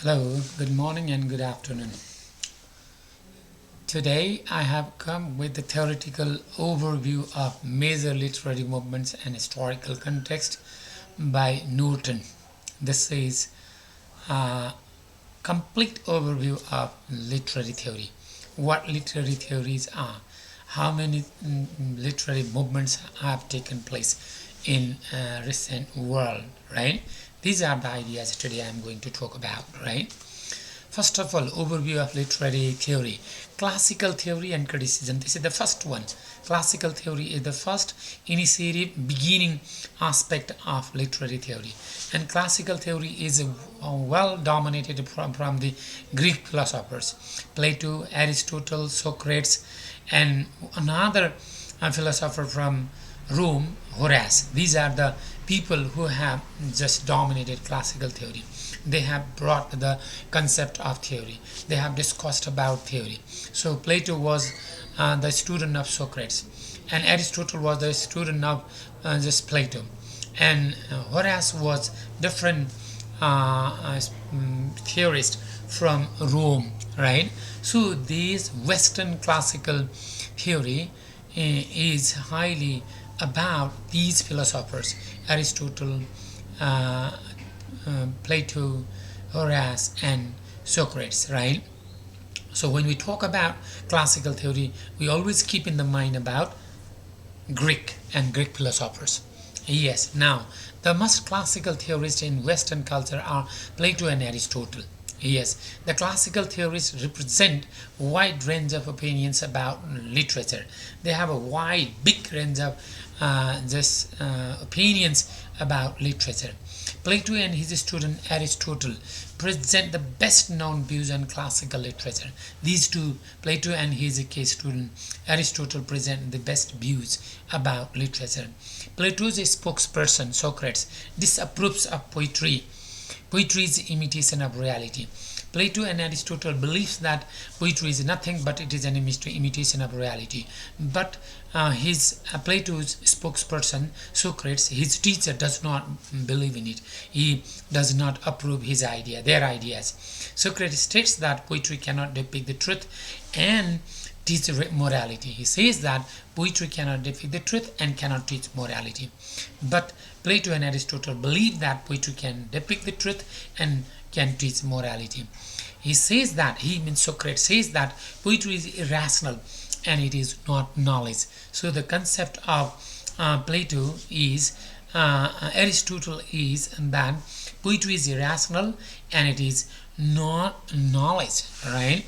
Hello, good morning and good afternoon. Today I have come with the theoretical overview of major literary movements and historical context by Norton. This is a complete overview of literary theory. What literary theories are, how many literary movements have taken place in recent world, right? These are the ideas today I am going to talk about, right? First of all, overview of literary theory. Classical theory and criticism. This is the first one. Classical theory is the first initiative beginning aspect of literary theory. And classical theory is well dominated from the Greek philosophers. Plato, Aristotle, Socrates, and another philosopher from Rome, Horace. These are the people who have just dominated classical theory. They have brought the concept of theory. They have discussed about theory. So Plato was the student of Socrates, and Aristotle was the student of just Plato, and Horace was different theorist from Rome, right? So this Western classical theory is highly about these philosophers: Aristotle, Plato, Horace, and Socrates, right? So when we talk about classical theory, we always keep in the mind about Greek and Greek philosophers. Yes, now the most classical theorists in Western culture are Plato and Aristotle. Yes, the classical theorists represent a wide range of opinions about literature. They have a wide, big range of opinions about literature. Plato and his student Aristotle present the best known views on classical literature. These two, Plato and his case student Aristotle, present the best views about literature. Plato's spokesperson Socrates disapproves of poetry. Poetry is imitation of reality. Plato and Aristotle believes that poetry is nothing but it is an imitation of reality. But Plato's spokesperson Socrates, his teacher, does not believe in it. He does not approve his idea, their ideas. Socrates states that poetry cannot depict the truth and teach morality. He says that poetry cannot depict the truth and cannot teach morality. But Plato and Aristotle believe that poetry can depict the truth and can teach morality. He says that, Socrates says that poetry is irrational and it is not knowledge. So the concept of Plato is, Aristotle is that poetry is irrational and it is not knowledge, right?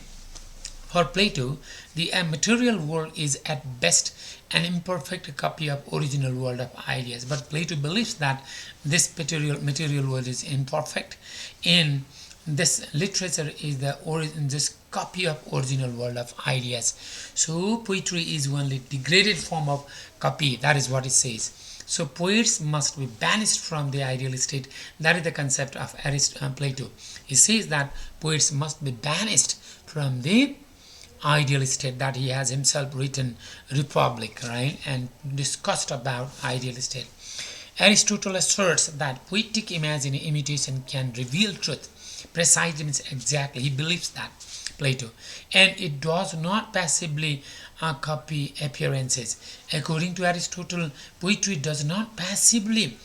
For Plato, the material world is at best an imperfect copy of original world of ideas. But Plato believes that this material world is imperfect, and this literature is this copy of original world of ideas. So poetry is only degraded form of copy. That is what it says. So poets must be banished from the ideal state. That is the concept of Plato. He says that poets must be banished from the ideal state that he has himself written Republic, right, and discussed about ideal state. Aristotle asserts that poetic imitation can reveal truth. Precisely means exactly. He believes that, Plato, and it does not passively copy appearances. According to Aristotle, poetry does not passively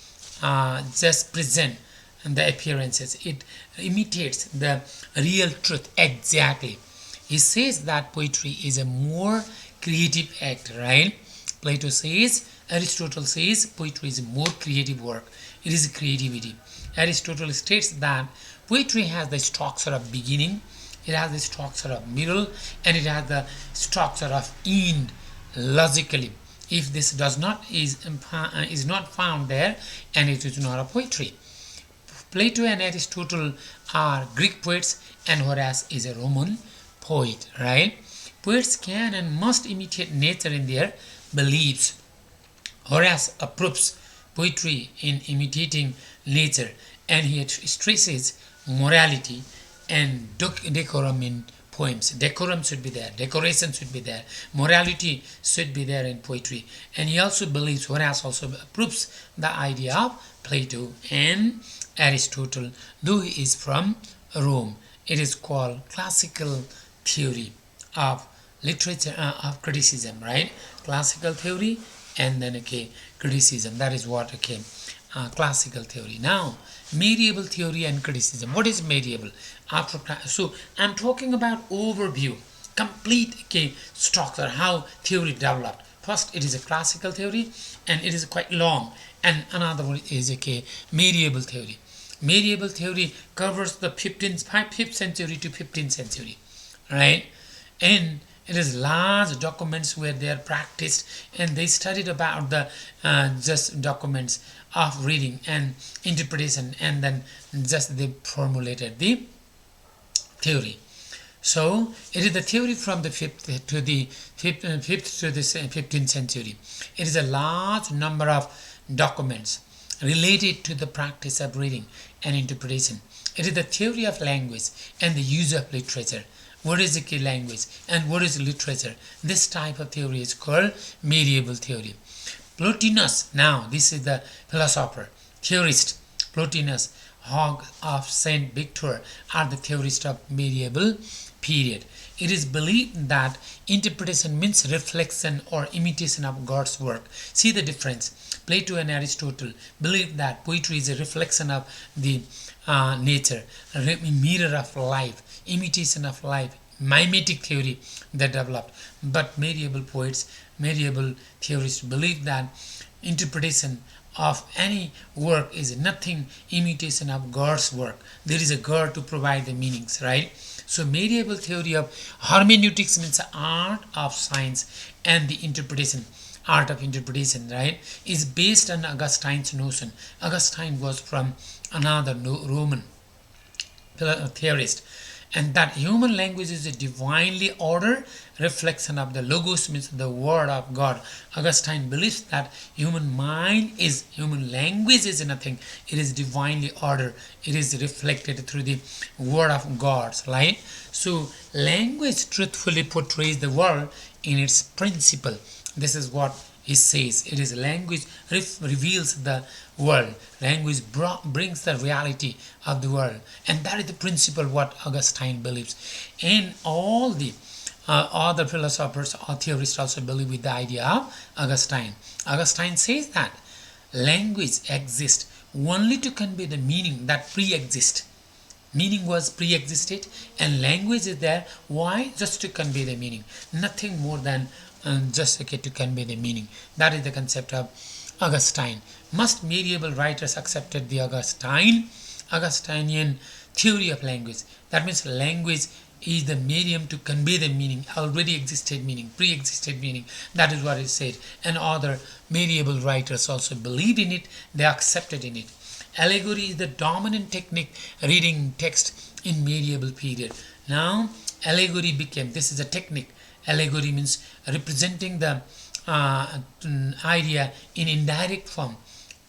just present the appearances. It imitates the real truth exactly. He says that poetry is a more creative act, right? Plato says, Aristotle says poetry is a more creative work. It is creativity. Aristotle states that poetry has the structure of beginning, it has the structure of middle, and it has the structure of end logically. If this does not is not found there, and it is not a poetry. Plato and Aristotle are Greek poets, and Horace is a Roman poet, right? Poets can and must imitate nature in their beliefs. Horace approves poetry in imitating nature, and he stresses morality and decorum in poems. Decorum should be there, decoration should be there, morality should be there in poetry. And he also believes, Horace also approves the idea of Plato and Aristotle, though he is from Rome. It is called classical theory of literature, of criticism, right? Classical theory, and then criticism. That is what classical theory. Now, medieval theory and criticism. What is medieval? So I'm talking about overview, complete structure, how theory developed. First, it is a classical theory, and it is quite long. And another one is medieval theory. Medieval theory covers the 5th century to 15th century, right? And it is large documents where they are practiced, and they studied about the just documents of reading and interpretation, and then just they formulated the theory. So it is the theory from the 5th to the 15th century. It is a large number of documents related to the practice of reading and interpretation. It is the theory of language and the use of literature. What is the key language and what is literature? This type of theory is called medieval theory. Plotinus, now this is the philosopher, theorist. Plotinus, Hog of Saint Victor are the theorists of medieval period. It is believed that interpretation means reflection or imitation of God's work. See the difference. Plato and Aristotle believed that poetry is a reflection of the nature, a mirror of life, imitation of life, mimetic theory that developed. But medieval poets, medieval theorists believed that interpretation of any work is nothing imitation of God's work. There is a God to provide the meanings, right? So medieval theory of hermeneutics means the art of science and the interpretation, art of interpretation, right, is based on Augustine's notion. Augustine was from another Roman theorist, and that human language is a divinely ordered reflection of the logos, means the word of God. Augustine believes that human language is nothing, it is divinely ordered, it is reflected through the word of God, right? So language truthfully portrays the world in its principle. This is what he says. It is language reveals the world. Language brings the reality of the world, and that is the principle what Augustine believes. And all the other philosophers or theorists also believe with the idea of Augustine. Augustine says that language exists only to convey the meaning that pre-exists. Meaning was pre-existed, and language is there. Why? Just to convey the meaning. Nothing more than just to convey the meaning. That is the concept of Augustine. Most medieval writers accepted the Augustinian theory of language. That means language is the medium to convey the meaning, already existed meaning, pre-existed meaning. That is what it said. And other medieval writers also believed in it. They accepted in it. Allegory is the dominant technique reading text in medieval period. Now allegory became, this is a technique. Allegory means representing the idea in indirect form,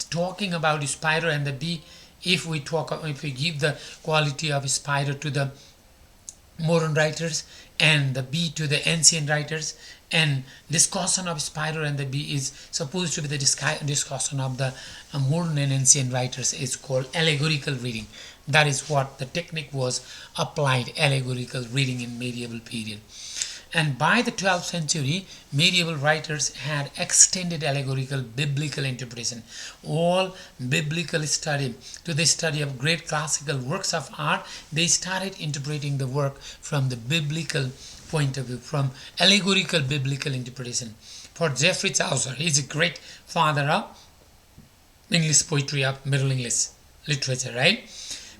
talking about a spider and the bee. If we give the quality of a spider to the modern writers and the bee to the ancient writers, and discussion of spider and the bee is supposed to be the discussion of the modern and ancient writers, is called allegorical reading. That is what the technique was applied, allegorical reading in medieval period. And by the 12th century, medieval writers had extended allegorical biblical interpretation, all biblical study, to the study of great classical works of art. They started interpreting the work from the biblical point of view, from allegorical biblical interpretation. For Geoffrey Chaucer, he is a great father of English poetry, of Middle English literature, right?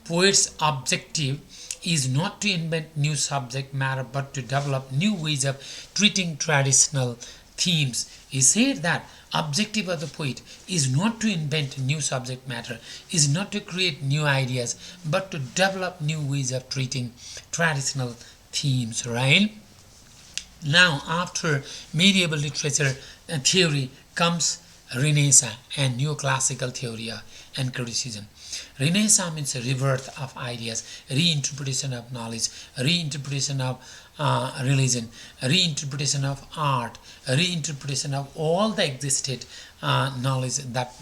Poet's objective is not to invent new subject matter but to develop new ways of treating traditional themes. He said that objective of the poet is not to invent new subject matter, is not to create new ideas, but to develop new ways of treating traditional themes, right? Now after medieval literature theory comes Renaissance and neoclassical theory and criticism. Renaissance means a rebirth of ideas, reinterpretation of knowledge, reinterpretation of religion, reinterpretation of art, reinterpretation of all the existed knowledge that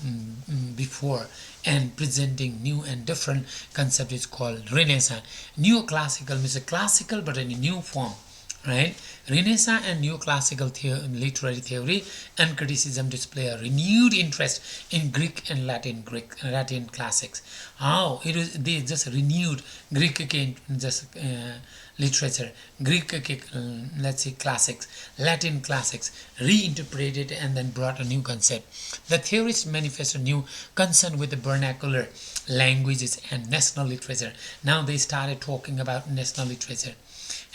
before, and presenting new and different concept is called Renaissance. Neoclassical means a classical but in a new form, right? Renaissance and neoclassical literary theory and criticism display a renewed interest in Greek and Latin classics. How it is they just renewed Greek literature, Greek let's say classics, Latin classics, reinterpreted and then brought a new concept. The theorists manifest a new concern with the vernacular languages and national literature. Now they started talking about national literature.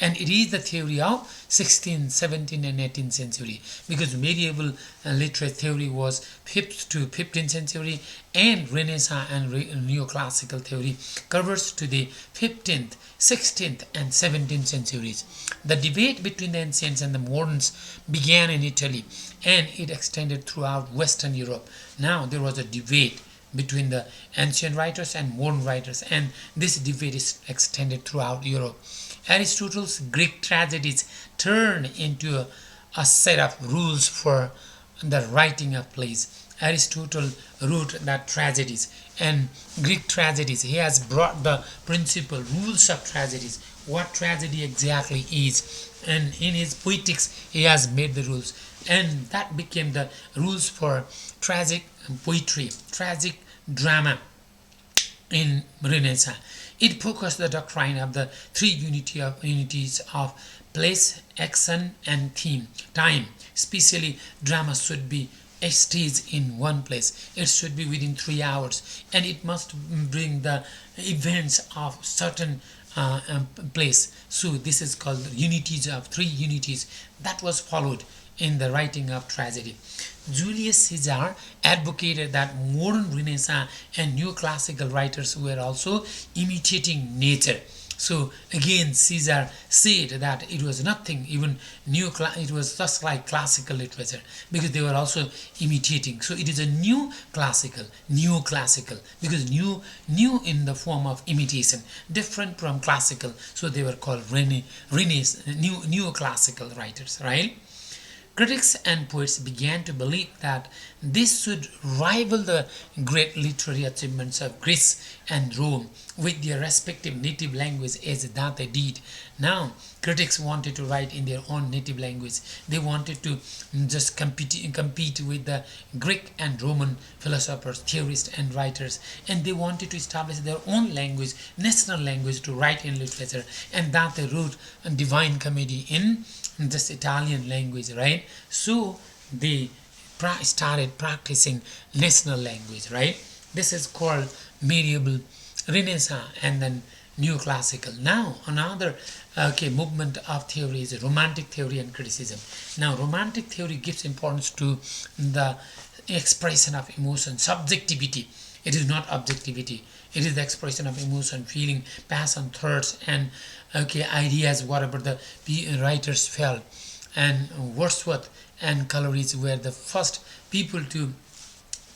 And it is the theory of 16th, 17th and 18th century, because medieval literary theory was 5th to 15th century, and Renaissance and neoclassical theory covers to the 15th, 16th and 17th centuries. The debate between the ancients and the moderns began in Italy, and it extended throughout Western Europe. Now there was a debate between the ancient writers and modern writers, and this debate is extended throughout Europe. Aristotle's Greek tragedies turned into a set of rules for the writing of plays. Aristotle wrote that tragedies and Greek tragedies. He has brought the principle, rules of tragedies, what tragedy exactly is. And in his poetics, he has made the rules. And that became the rules for tragic poetry, tragic drama in Renaissance. It focused the doctrine of the three unities of place, action, and theme, time. Especially, drama should be staged in one place. It should be within 3 hours, and it must bring the events of certain place. So this is called unities of three unities. That was followed in the writing of tragedy. Julius Caesar advocated that modern Renaissance and neoclassical writers were also imitating nature. So again, Caesar said that it was nothing, even it was just like classical literature, because they were also imitating. So it is a neoclassical, because new in the form of imitation, different from classical. So they were called neoclassical writers, right? Critics and poets began to believe that this should rival the great literary achievements of Greece and Rome with their respective native language as that they did. Now, critics wanted to write in their own native language. They wanted to just compete with the Greek and Roman philosophers, theorists and writers, and they wanted to establish their own language, national language, to write in literature, and that they wrote a Divine Comedy in this Italian language, right? So they started practicing national language, right? This is called medieval, Renaissance, and then neoclassical. Now another movement of theory is romantic theory and criticism. Now romantic theory gives importance to the expression of emotion, subjectivity. It is not objectivity. It is the expression of emotion, feeling, passion, thoughts, and ideas, whatever the writers felt. And Wordsworth and Coleridge were the first people to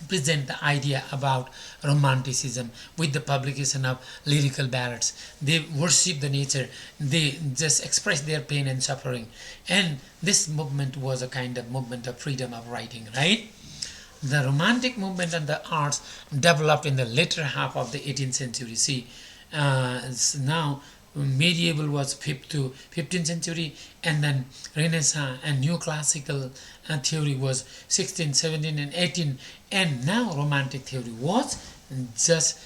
present the idea about romanticism with the publication of lyrical ballads. They worship the nature, they just express their pain and suffering, and this movement was a kind of movement of freedom of writing, right? The romantic movement and the arts developed in the later half of the 18th century. See, now medieval was 5th to 15th century, and then Renaissance and neoclassical theory was 16th, 17th and 18th, and now romantic theory was just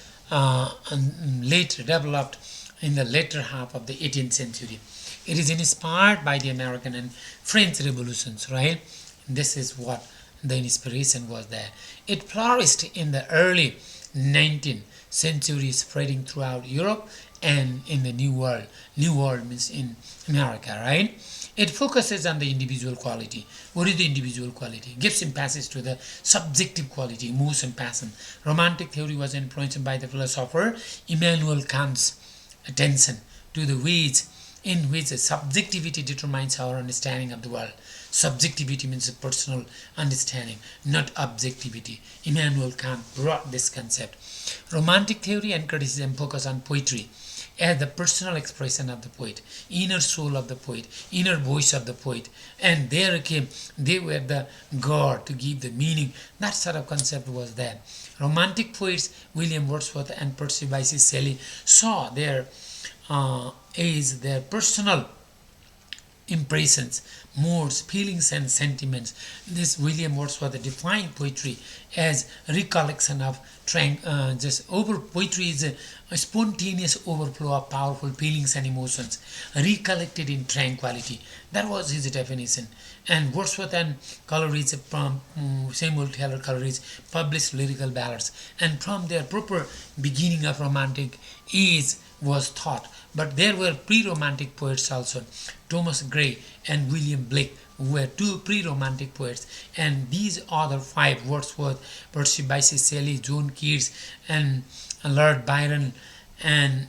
later developed in the later half of the 18th century. It is inspired by the American and French revolutions, right? This is what the inspiration was there. It flourished in the early 19th century, spreading throughout Europe and in the New World. New World means in America, right? It focuses on the individual quality. What is the individual quality? Gives emphasis to the subjective quality, emotion, passion. Romantic theory was influenced by the philosopher Immanuel Kant's attention to the ways in which subjectivity determines our understanding of the world. Subjectivity means a personal understanding, not objectivity. Immanuel Kant brought this concept. Romantic theory and criticism focus on poetry as the personal expression of the poet, inner soul of the poet, inner voice of the poet, and there came they were the god to give the meaning. That sort of concept was there. Romantic poets William Wordsworth and Percy Bysshe Shelley saw their as their personal impressions, moods, feelings, and sentiments. This William Wordsworth defined poetry as recollection of poetry is a spontaneous overflow of powerful feelings and emotions recollected in tranquility. That was his definition. And Wordsworth and Coleridge from Samuel Taylor Coleridge published lyrical ballads, and from their proper beginning of romantic age was thought. But there were pre-romantic poets also. Thomas Gray and William Blake were two pre-romantic poets, and these other five, Wordsworth, Percy Bysshe Shelley, John Keats, and Lord Byron, and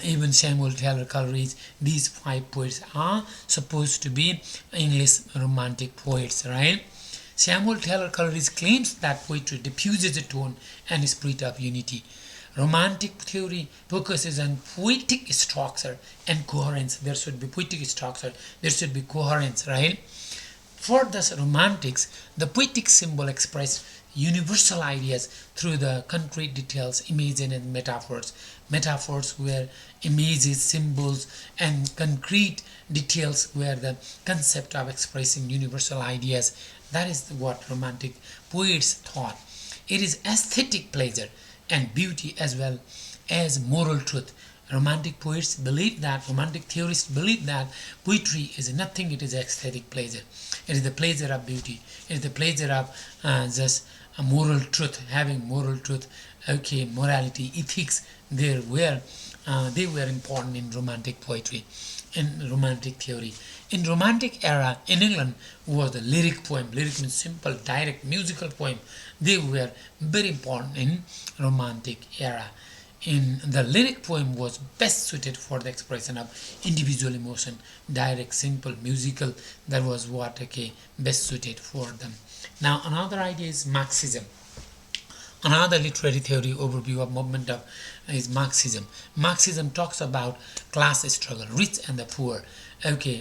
even Samuel Taylor Coleridge, these five poets are supposed to be English romantic poets, right? Samuel Taylor Coleridge claims that poetry diffuses a tone and spirit of unity. Romantic theory focuses on poetic structure and coherence. There should be poetic structure, there should be coherence, right? For the Romantics, the poetic symbol expressed universal ideas through the concrete details, images, and metaphors. Metaphors were images, symbols, and concrete details were the concept of expressing universal ideas. That is what Romantic poets thought. It is aesthetic pleasure and beauty as well as moral truth. Romantic poets believe that, romantic theorists believe that poetry is nothing, it is aesthetic pleasure. It is the pleasure of beauty. It is the pleasure of just a moral truth, having moral truth, okay, morality, ethics. They were important in romantic poetry, in romantic theory. In romantic era in England was the lyric poem. Lyric means simple, direct, musical poem. They were very important in romantic era. In the lyric poem was best suited for the expression of individual emotion, direct, simple, musical. That was what best suited for them. Now another idea is Marxism. Another literary theory overview of movement of is Marxism. Marxism talks about class struggle, rich and the poor,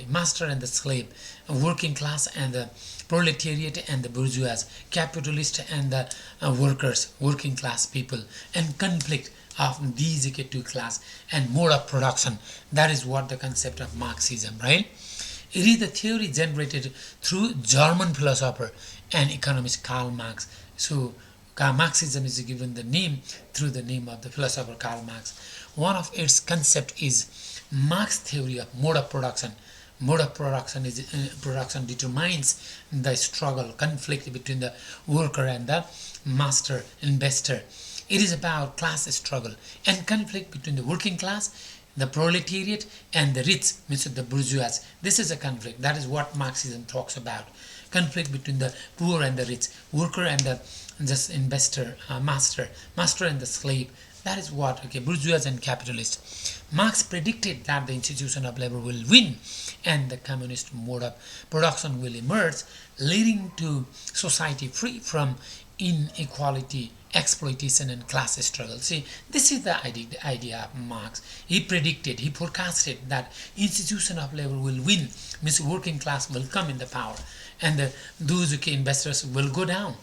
master and the slave, working class and the proletariat and the bourgeois, capitalist and the workers, working class people, and conflict of these two class and mode of production. That is what the concept of Marxism, right? It is the theory generated through German philosopher and economist Karl Marx. So Marxism is given the name through the name of the philosopher Karl Marx. One of its concept is Marx theory of mode of production. Mode of production is production determines the struggle, conflict between the worker and the master, investor. It is about class struggle and conflict between the working class, the proletariat, and the rich, means the bourgeois. This is a conflict. That is what Marxism talks about. Conflict between the poor and the rich, worker and the just investor, master and the slave. That is what, bourgeois and capitalist. Marx predicted that the institution of labor will win and the communist mode of production will emerge, leading to society free from inequality, exploitation, and class struggle. See, this is the idea of Marx. He predicted, he forecasted that institution of labor will win, means working class will come in the power, and those investors will go down,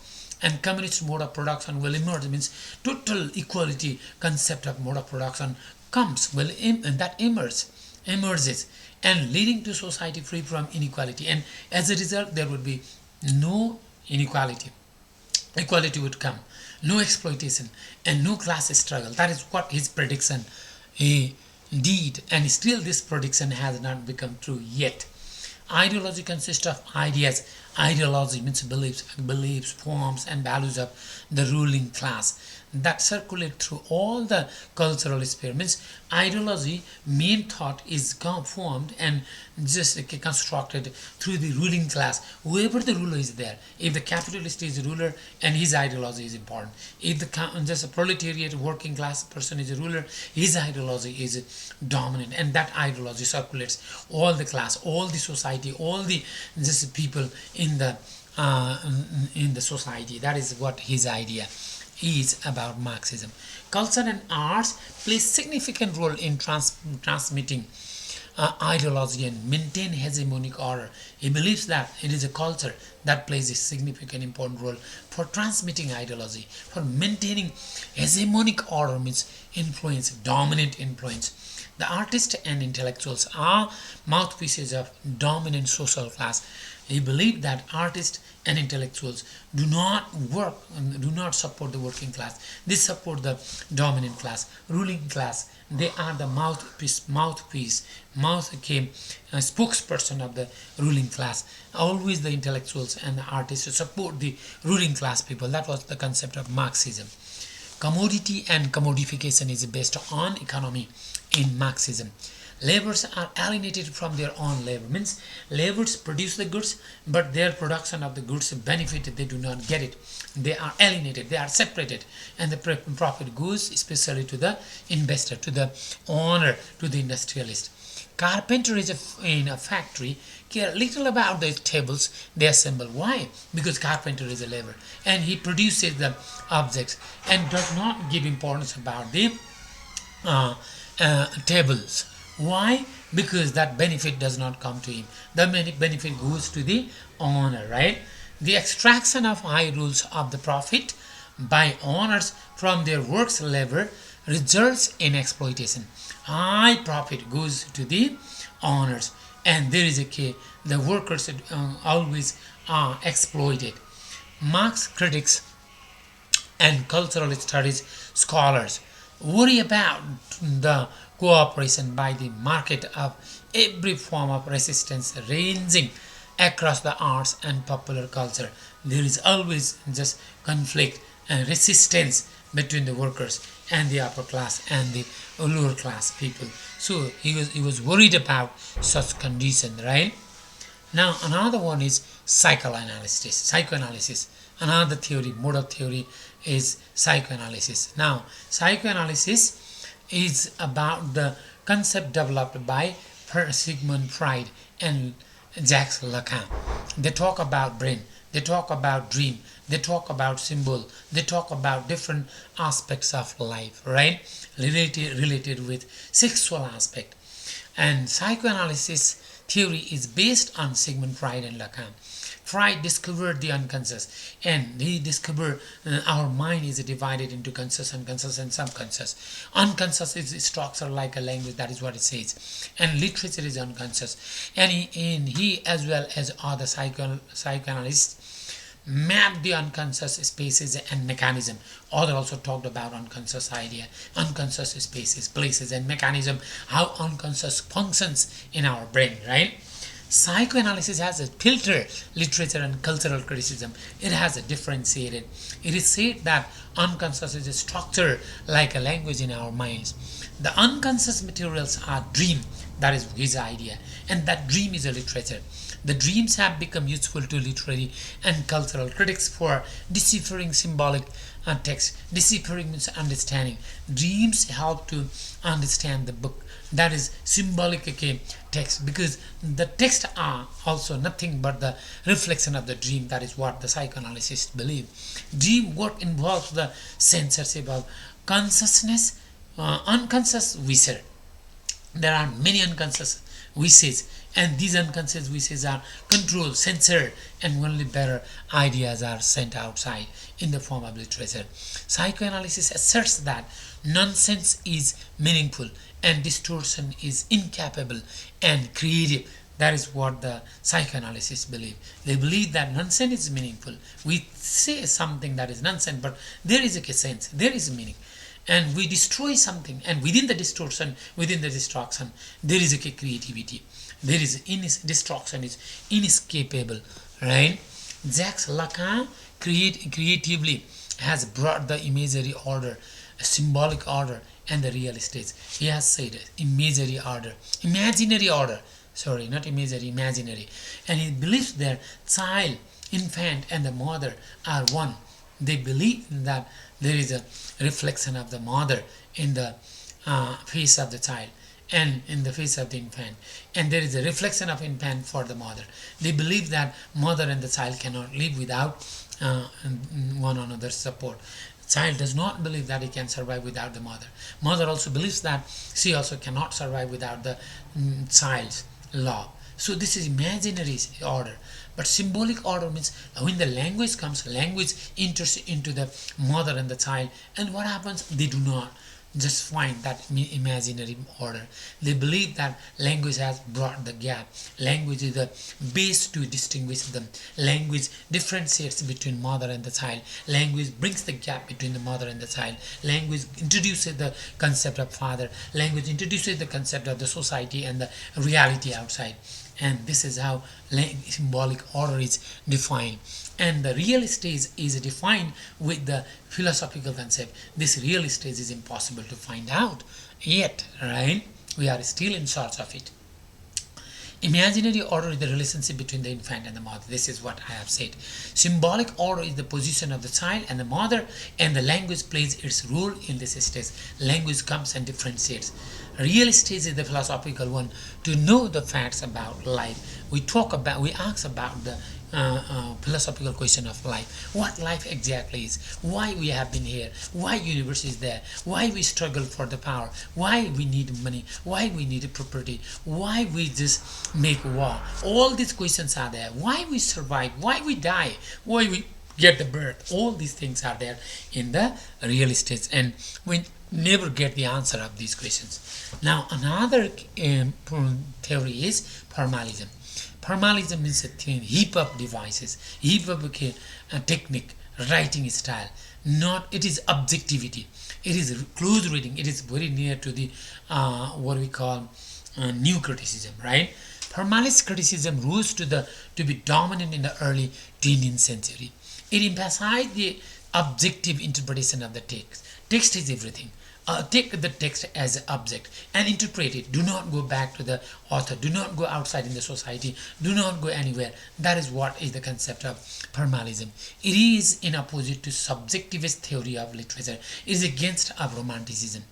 and communist mode of production will emerge, means total equality concept of mode of production comes, and that emerges, and leading to society free from inequality, and as a result there would be no inequality. Equality would come, no exploitation, and no class struggle. That is what his prediction he did, and still this prediction has not become true yet. Ideology consists of ideas Ideology means beliefs, forms, and values of the ruling class that circulate through all the cultural sphere. Means ideology, main thought is formed and just constructed through the ruling class. Whoever the ruler is there, if the capitalist is a ruler and his ideology is important, if the just a proletariat working class person is a ruler, his ideology is dominant, and that ideology circulates all the class, all the society, all the just people in the society. That is what his idea is about Marxism. Culture and arts play significant role in transmitting ideology and maintain hegemonic order. He believes that it is a culture that plays a significant important role for transmitting ideology, for maintaining hegemonic order, means influence, dominant influence. The artists and intellectuals are mouthpieces of dominant social class. He believed that artists and intellectuals do not support the working class. They support the dominant class, ruling class. They are the spokesperson of the ruling class. Always the intellectuals and the artists support the ruling class people. That was the concept of Marxism. Commodity and commodification is based on economy in Marxism. Laborers are alienated from their own labor. Means laborers produce the goods, but their production of the goods benefit, they do not get it. They are alienated, they are separated, and the profit goes especially to the investor, to the owner, to the industrialist. Carpenter is in a factory care little about the tables they assemble. Why? Because carpenter is a labor and he produces the objects and does not give importance about the tables. Why? Because that benefit does not come to him. The benefit goes to the owner, right? The extraction of high rules of the profit by owners from their works labor results in exploitation. High profit goes to the owners, and there is the workers always are exploited. Marx critics and cultural studies scholars worry about the cooperation by the market of every form of resistance ranging across the arts and popular culture. There is always just conflict and resistance between the workers and the upper class and the lower class people. So he was worried about such condition, right? Now another one is psychoanalysis. Another theory, mode of theory is psychoanalysis. Now psychoanalysis is about the concept developed by Sigmund Freud and Jacques Lacan. They talk about brain, they talk about dream, they talk about symbol, they talk about different aspects of life, right? Related with sexual aspect. And psychoanalysis theory is based on Sigmund Freud and Lacan. Freud discovered the unconscious, and he discovered our mind is divided into conscious, unconscious, and subconscious. Unconscious is structured like a language, that is what it says, and literature is unconscious. And he as well as other psychoanalysts mapped the unconscious spaces and mechanism. Other also talked about unconscious idea, unconscious spaces, places, and mechanism, how unconscious functions in our brain, right? Psychoanalysis has a filter literature and cultural criticism. It has a differentiated. It is said that unconscious is a structure like a language in our minds. The unconscious materials are dream, that is his idea, and that dream is a literature. The dreams have become useful to literary and cultural critics for deciphering symbolic text. Deciphering means understanding. Dreams help to understand the book, that is symbolic text, because the text are also nothing but the reflection of the dream. That is what the psychoanalysts believe. Dream work involves the censorship of consciousness, unconscious wishes. There are many unconscious wishes, and these unconscious wishes are controlled, censored, and only better ideas are sent outside in the form of literature. Psychoanalysis asserts that nonsense is meaningful and distortion is incapable and creative. That is what the psychoanalysts believe. They believe that nonsense is meaningful. We say something that is nonsense, but there is a sense, there is a meaning. And we destroy something, and within the distortion, within the destruction, there is a creativity. There is destruction is inescapable, right? Jacques Lacan creatively has brought the imagery order, symbolic order, and the real states. He has said imaginary order, sorry, not imagery, imaginary. And he believes that child, infant, and the mother are one. They believe that there is a reflection of the mother in the face of the child and in the face of the infant, and there is a reflection of infant for the mother. They believe that mother and the child cannot live without one another's support. Child does not believe that he can survive without the mother. Mother also believes that she also cannot survive without the child's love. So this is imaginary order. But symbolic order means when the language comes, language enters into the mother and the child, and what happens? They do not just find that imaginary order. They believe that language has brought the gap. Language is the base to distinguish them. Language differentiates between mother and the child. Language brings the gap between the mother and the child. Language introduces the concept of father. Language introduces the concept of the society and the reality outside. And this is how symbolic order is defined. And the real stage is defined with the philosophical concept. This real stage is impossible to find out yet, right? We are still in search of it. Imaginary order is the relationship between the infant and the mother. This is what I have said. Symbolic order is the position of the child and the mother, and the language plays its role in this stage. Language comes and differentiates. Real stage is the philosophical one. To know the facts about life, we ask about the philosophical question of life. What life exactly is, why we have been here, why universe is there, why we struggle for the power, why we need money, why we need property, why we just make war. All these questions are there. Why we survive, why we die, why we get the birth. All these things are there in the real stage, and we never get the answer of these questions. Now another theory is formalism. Formalism means a thing, heap of devices, heap of technique, writing style. Not, it is objectivity. It is close reading. It is very near to the what we call new criticism, right? Formalist criticism rose to be dominant in the early 20th century. It emphasized the objective interpretation of the text. Text is everything. Take the text as an object and interpret it. Do not go back to the author. Do not go outside in the society. Do not go anywhere. That is what is the concept of formalism. It is in opposite to subjectivist theory of literature. It is against of romanticism.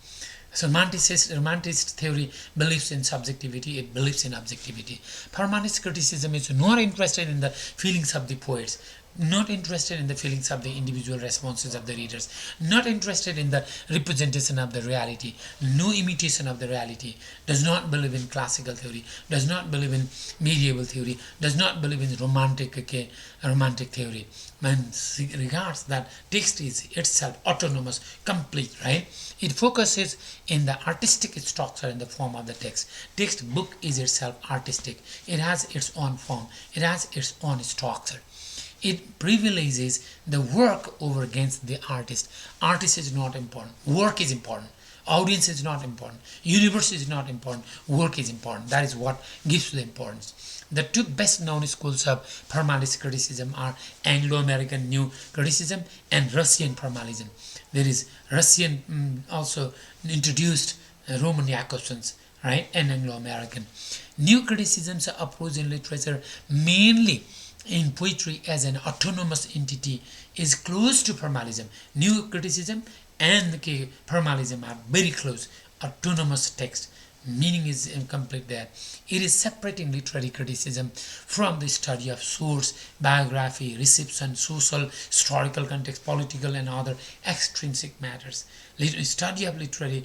So romanticist theory believes in subjectivity, it believes in objectivity. Formalist criticism is not interested in the feelings of the poets, not interested in the feelings of the individual responses of the readers, not interested in the representation of the reality, no imitation of the reality, does not believe in classical theory, does not believe in medieval theory, does not believe in romantic theory. Man regards that text is itself autonomous, complete, right? It focuses in the artistic structure and the form of the text. Textbook is itself artistic. It has its own form. It has its own structure. It privileges the work over against the artist. Artist is not important. Work is important. Audience is not important. Universe is not important. Work is important. That is what gives the importance. The two best known schools of formalist criticism are Anglo-American New Criticism and Russian formalism. There is Russian also introduced Roman Yakovsons, right, and Anglo-American. New criticisms are opposed in literature mainly in poetry as an autonomous entity is close to formalism. New criticism and formalism are very close. Autonomous text, meaning is incomplete there. It is separating literary criticism from the study of source, biography, reception, social, historical context, political and other extrinsic matters. Study of literary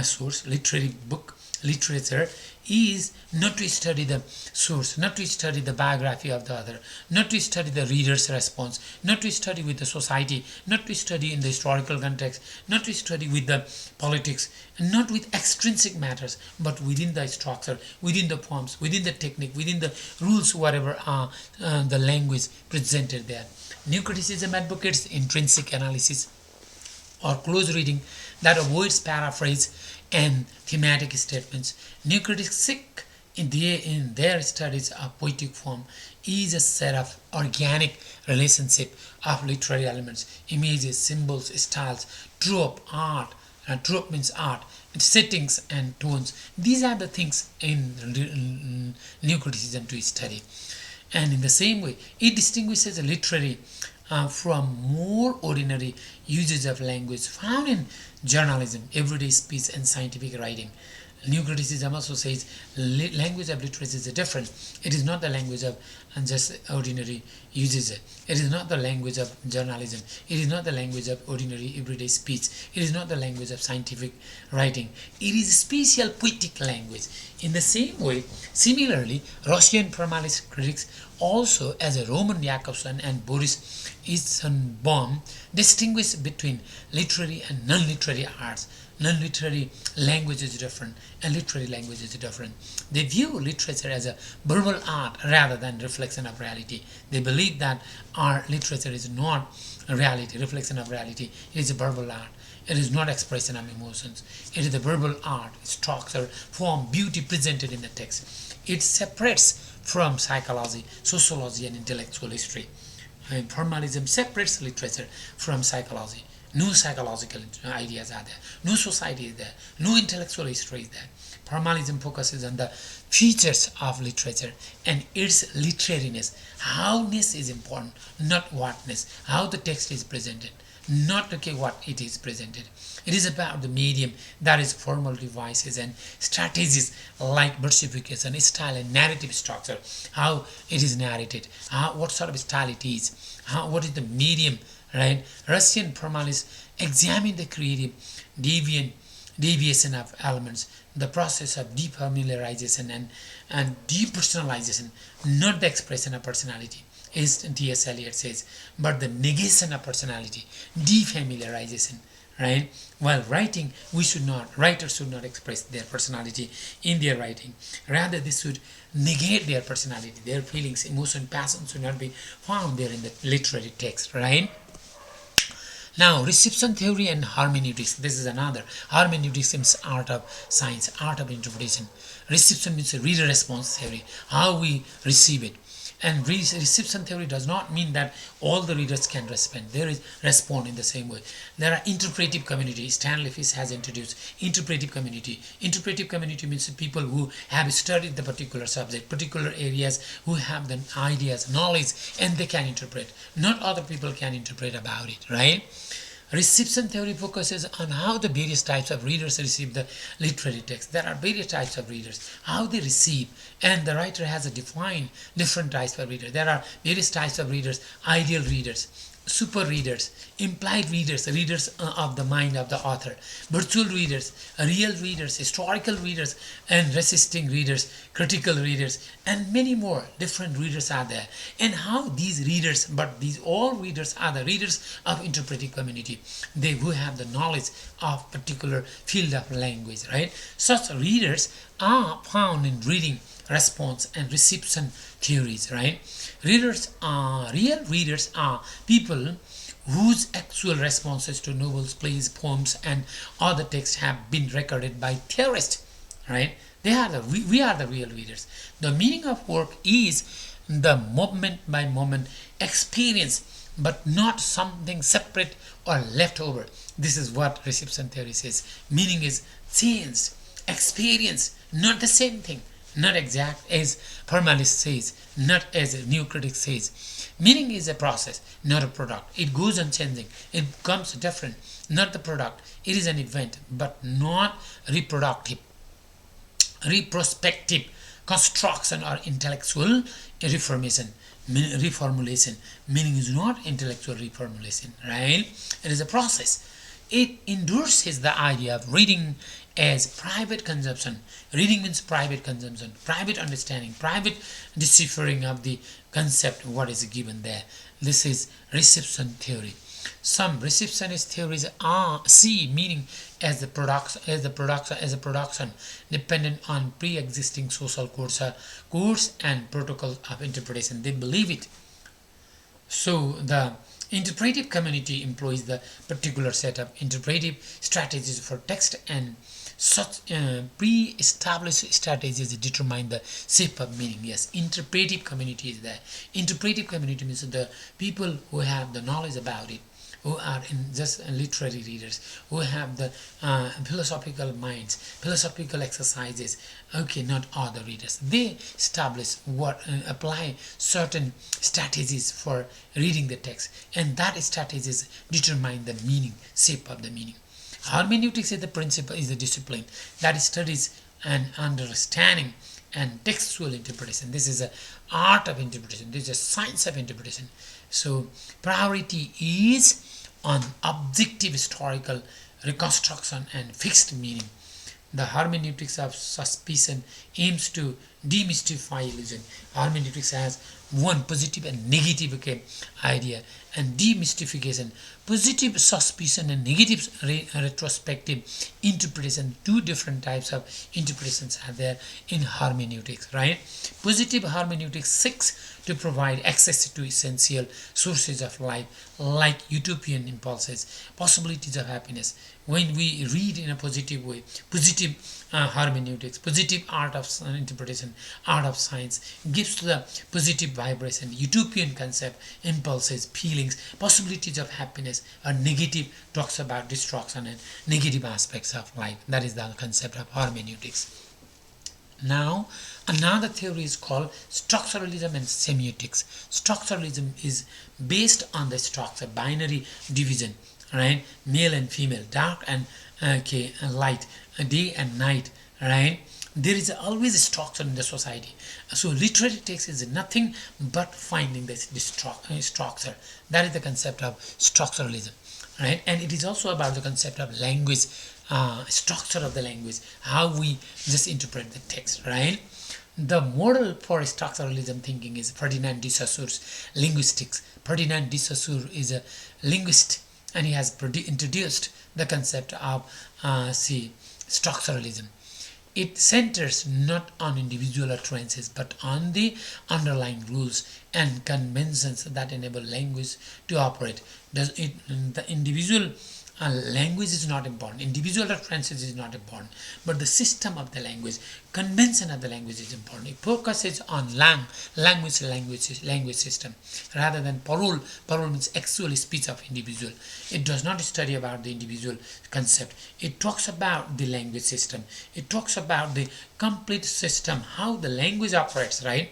source, literary book, literature is not to study the source, not to study the biography of the other, not to study the reader's response, not to study with the society, not to study in the historical context, not to study with the politics, not with extrinsic matters, but within the structure, within the forms, within the technique, within the rules, whatever are the language presented there. New criticism advocates intrinsic analysis or close reading that avoids paraphrase and thematic statements. New critics seek in their studies of poetic form, is a set of organic relationship of literary elements, images, symbols, styles, trope, art. Trope means art, settings and tones. These are the things in new criticism to study. And in the same way, it distinguishes literary from more ordinary uses of language found in journalism, everyday speech, and scientific writing. New criticism also says language of literature is different. It is not the language of just ordinary uses. It is not the language of journalism. It is not the language of ordinary everyday speech. It is not the language of scientific writing. It is a special poetic language. In the same way, similarly, Russian formalist critics also, as a Roman Jakobson and Boris Eisenbaum, distinguish between literary and non-literary arts. Non-literary language is different and literary language is different. They view literature as a verbal art rather than reflection of reality. They believe that our literature is not a reality, reflection of reality. It is a verbal art. It is not expression of emotions. It is a verbal art, structure, form, beauty presented in the text. It separates from psychology, sociology, and intellectual history. And formalism separates literature from psychology. No psychological ideas are there. No society is there. No intellectual history is there. Formalism focuses on the features of literature and its literariness. Howness is important, not whatness. How the text is presented, not what it is presented. It is about the medium, that is formal devices and strategies like versification, style and narrative structure, how it is narrated, what sort of style it is, what is the medium, right? Russian formalists examine the creative deviation of elements, the process of defamiliarization and depersonalization, not the expression of personality, as T.S. Eliot says, but the negation of personality, defamiliarization, right? While writing, writers should not express their personality in their writing. Rather, they should negate their personality, their feelings, emotion, passion should not be found there in the literary text, right? Now, reception theory and hermeneutics. This is another. Hermeneutics means art of science, art of interpretation. Reception means a reader response theory, how we receive it. And reception theory does not mean that all the readers can respond. There is respond in the same way. There are interpretive community. Stanley Fish has introduced interpretive community. Interpretive community means people who have studied the particular subject, particular areas, who have the ideas, knowledge, and they can interpret. Not other people can interpret about it, right? Reception theory focuses on how the various types of readers receive the literary text. There are various types of readers, how they receive, and the writer has defined different types of readers. There are various types of readers: ideal readers, super readers, implied readers, readers of the mind of the author, virtual readers, real readers, historical readers, and resisting readers, critical readers, and many more different readers are there. And how these readers, but these all readers are the readers of interpretive community, they who have the knowledge of particular field of language, right? Such readers are found in reading, response, and reception theories, right? Real readers are people whose actual responses to novels, plays, poems, and other texts have been recorded by theorists, right? We are the real readers. The meaning of work is the moment by moment experience, but not something separate or left over. This is what reception theory says. Meaning is changed, experience, not the same thing. Not exact as formalist says, not as a new critic says. Meaning is a process, not a product. It goes on changing. It becomes different, not the product. It is an event, but not reproductive, retrospective construction or intellectual reformulation. Meaning is not intellectual reformulation, right? It is a process. It endorses the idea of reading as private consumption. Reading means private consumption, private understanding, private deciphering of the concept, what is given there. This is reception theory. Some receptionist theories see meaning as a production dependent on pre-existing social codes and protocols of interpretation. They believe it. So the interpretive community employs the particular set of interpretive strategies for text and Such pre-established strategies determine the shape of meaning. Yes, interpretive community is there. Interpretive community means the people who have the knowledge about it, who are in just literary readers, who have the philosophical minds, philosophical exercises. Okay, not other readers. They establish what apply certain strategies for reading the text, and that strategies determine the meaning, shape of the meaning. Hermeneutics is the principle, is the discipline that studies and understanding and textual interpretation. This is an art of interpretation. This is a science of interpretation. So priority is on objective historical reconstruction and fixed meaning. The hermeneutics of suspicion aims to demystify illusion. Hermeneutics has one positive and negative idea, and demystification, positive suspicion and negative retrospective interpretation. Two different types of interpretations are there in hermeneutics, right? Positive hermeneutics seeks to provide access to essential sources of life like utopian impulses, possibilities of happiness. When we read in a positive way, positive hermeneutics, positive art of interpretation, art of science gives to the positive vibration, utopian concept, impulses, feelings, possibilities of happiness. A negative talks about destruction and negative aspects of life. That is the concept of hermeneutics. Now, another theory is called structuralism and semiotics. Structuralism is based on the structure, binary division, right? Male and female, dark and light, day and night, right? There is always a structure in the society. So literary text is nothing but finding this structure. That is the concept of structuralism, right? And it is also about the concept of language, structure of the language, how we just interpret the text, right? The model for structuralism thinking is Ferdinand de Saussure's linguistics. Ferdinand de Saussure is a linguist, and he has introduced the concept of structuralism. It centers not on individual utterances but on the underlying rules and conventions that enable language to operate. The individual language is not important, individual utterances is not important, but the system of the language, convention of the language is important. It focuses on language system rather than parole. Parole means actual speech of individual. It does not study about the individual concept. It talks about the language system. It talks about the complete system, how the language operates, right?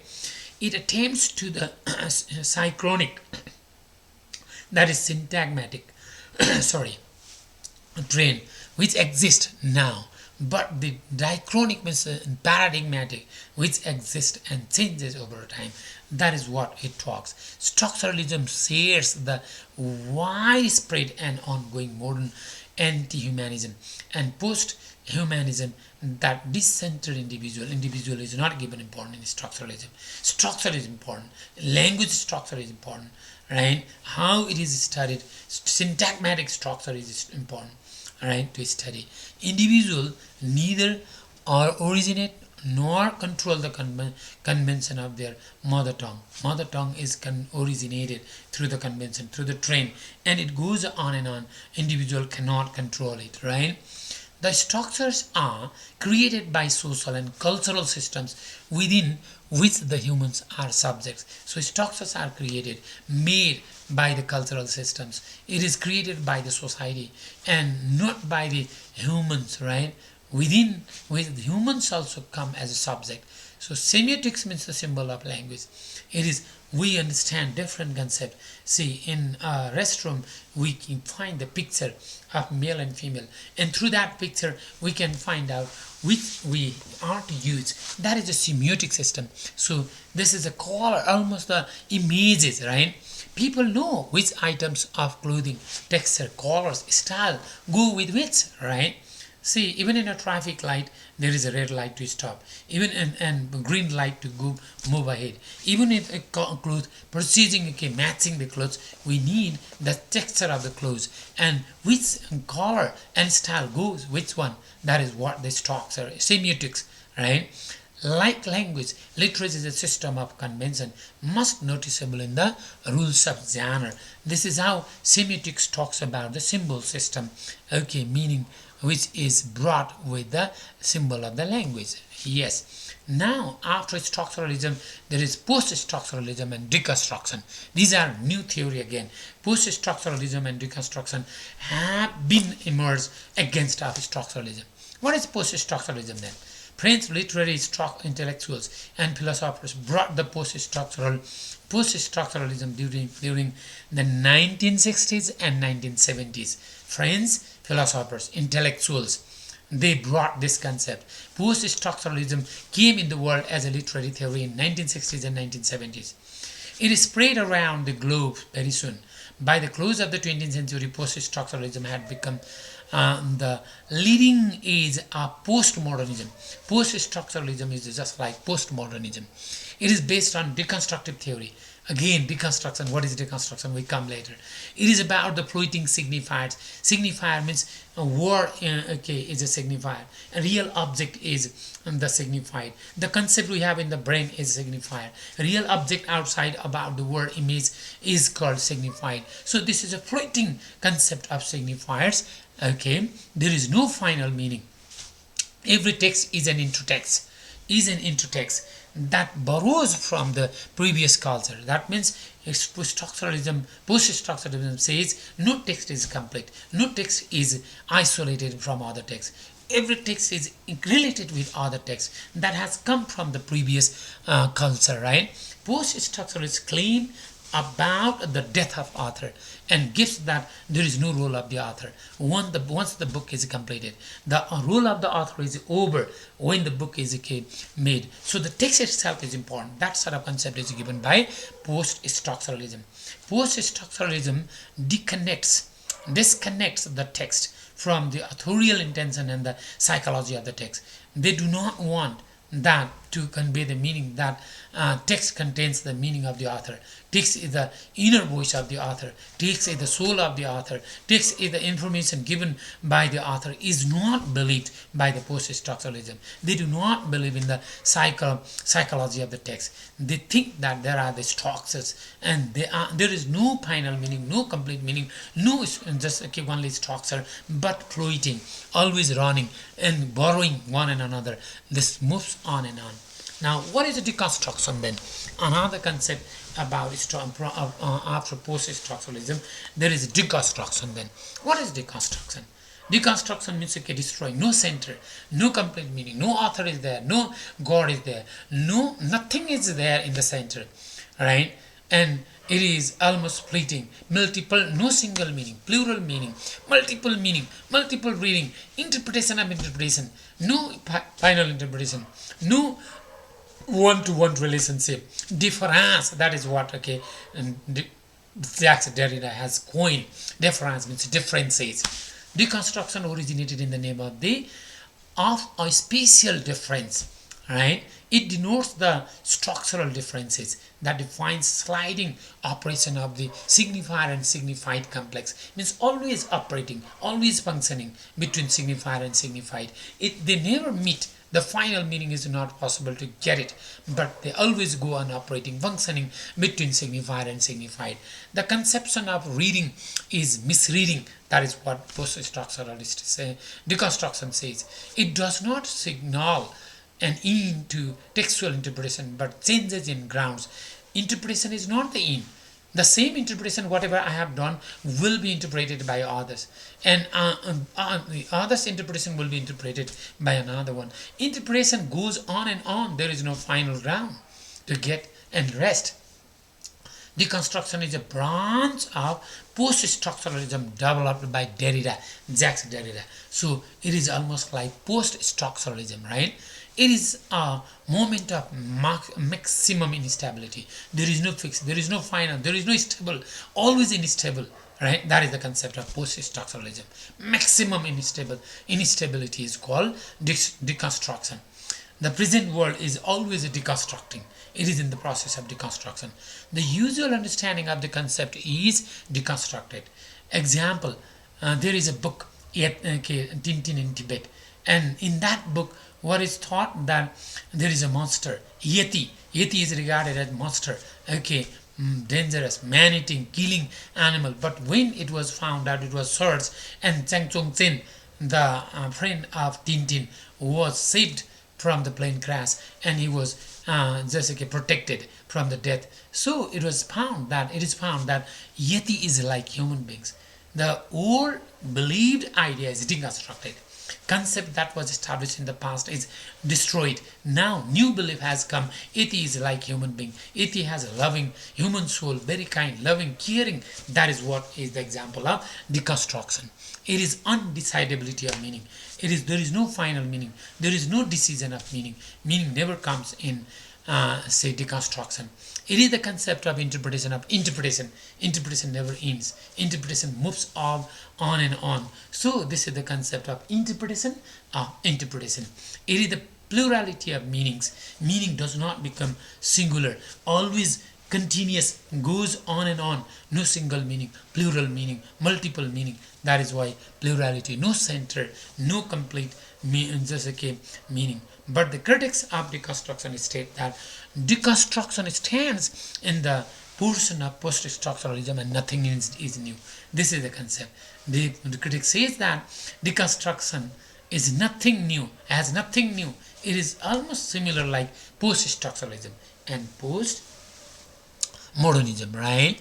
It attempts to the synchronic, that is syntagmatic, train which exists now, but the diachronic means paradigmatic, which exists and changes over time. That is what it talks. Structuralism shares the widespread and ongoing modern anti-humanism and post-humanism that this-centered individual is not given importance in structuralism. Structure is important, language structure is important, right? How it is studied, syntagmatic structure is important, right, to study. Individual neither originate nor control the convention of their mother tongue. Mother tongue is originated through the convention, through the train, and it goes on and on. Individual cannot control it, right? The structures are created by social and cultural systems within which the humans are subjects. So structures are created, made by the cultural systems. It is created by the society and not by the humans, right? Within which the humans also come as a subject. So semiotics means the symbol of language. It is, we understand different concepts. See, in a restroom, we can find the picture of male and female, and through that picture, we can find out which we are to use. That is a semiotic system. So this is a color, almost the images, right? People know which items of clothing, texture, colors, style go with which, right? See, even in a traffic light, there is a red light to stop. Even and green light to go move ahead. Even if a clothes, purchasing, matching the clothes, we need the texture of the clothes and which color and style goes which one. That is what the structure, semiotics, right? Like language, literature is a system of convention, most noticeable in the rules of genre. This is how semiotics talks about the symbol system, meaning which is brought with the symbol of the language. Yes. Now, after structuralism, there is post-structuralism and deconstruction. These are new theory again. Post-structuralism and deconstruction have been emerged against of structuralism. What is post-structuralism then? French literary intellectuals and philosophers brought the post-structuralism during the 1960s and 1970s. French philosophers, intellectuals, they brought this concept. Post-structuralism came in the world as a literary theory in 1960s and 1970s. It spread around the globe very soon. By the close of the 20th century, post-structuralism had become the leading age of postmodernism. Post-structuralism is just like postmodernism. It is based on deconstructive theory. Again, deconstruction. What is deconstruction? We come later. It is about the floating signifiers. Signifier means a word is a signifier. A real object is the signified. The concept we have in the brain is signifier. A real object outside about the word image is called signified. So this is a floating concept of signifiers. Okay, there is no final meaning. Every text is an intertext. That borrows from the previous culture. That means post-structuralism says no text is complete. No text is isolated from other texts. Every text is related with other texts that has come from the previous culture, right? Post-structuralists claim about the death of author and gives that there is no role of the author once the book is completed. The role of the author is over when the book is made. So the text itself is important. That sort of concept is given by post-structuralism. Post-structuralism disconnects the text from the authorial intention and the psychology of the text. They do not want that to convey the meaning that text contains the meaning of the author. Text is the inner voice of the author. Text is the soul of the author. Text is the information given by the author is not believed by the post-structuralism. They do not believe in the psychology of the text. They think that there are the structures and there is no final meaning, no complete meaning, no just only structure, but floating, always running and borrowing one and another. This moves on and on. Now, what is a deconstruction then? Another concept about after post-structuralism, there is deconstruction then. What is deconstruction? Deconstruction means destroying, no center, no complete meaning, no author is there, no God is there, nothing is there in the center, right? And it is almost fleeting, multiple, no single meaning, plural meaning, multiple reading, interpretation of interpretation, no final interpretation, no one-to-one relationship, difference. That is what and Jacques Derrida has coined. Difference means differences. Deconstruction originated in the name of a spatial difference, right? It denotes the structural differences that defines sliding operation of the signifier and signified complex. Means always operating, always functioning between signifier and signified. They never meet. The final meaning is not possible to get it, but they always go on operating, functioning between signifier and signified. The conception of reading is misreading. That is what post-structuralists say. Deconstruction says it does not signal an in to textual interpretation, but changes in grounds. Interpretation is not the in. The same interpretation, whatever I have done, will be interpreted by others. And the other's interpretation will be interpreted by another one. Interpretation goes on and on. There is no final ground to get and rest. Deconstruction is a branch of post-structuralism developed by Jacques Derrida. So it is almost like post-structuralism, right? It is a moment of maximum instability. There is no fix, there is no final, there is no stable, always unstable, right? That is the concept of post-structuralism. Maximum instability is called deconstruction. The present world is always deconstructing. It is in the process of deconstruction. The usual understanding of the concept is deconstructed. Example, there is a book, Tintin in Tibet, and in that book, what is thought that there is a monster, Yeti. Yeti is regarded as monster, dangerous, man-eating, killing animal. But when it was found out, it was searched, and Chang Chung Chen, the friend of Tintin was saved from the plane crash, and he was just like protected from the death. So it is found that Yeti is like human beings. The old believed idea is deconstructed. Concept that was established in the past is destroyed. Now new belief has come. Yeti is like human being. Yeti has a loving human soul, very kind, loving, caring. That is what is the example of deconstruction. It is undecidability of meaning. There is no final meaning. There is no decision of meaning. Meaning never comes in say deconstruction. It is the concept of interpretation of interpretation. Interpretation never ends. Interpretation moves on and on. So this is the concept of interpretation of interpretation. It is the plurality of meanings. Meaning does not become singular. Always continuous, goes on and on. No single meaning, plural meaning, multiple meaning. That is why plurality, no center, no complete meaning. But the critics of deconstruction state that deconstruction stands in the portion of post-structuralism and nothing is new. This is the concept. The critic says that deconstruction is nothing new, has nothing new. It is almost similar like post-structuralism and post-modernism, right?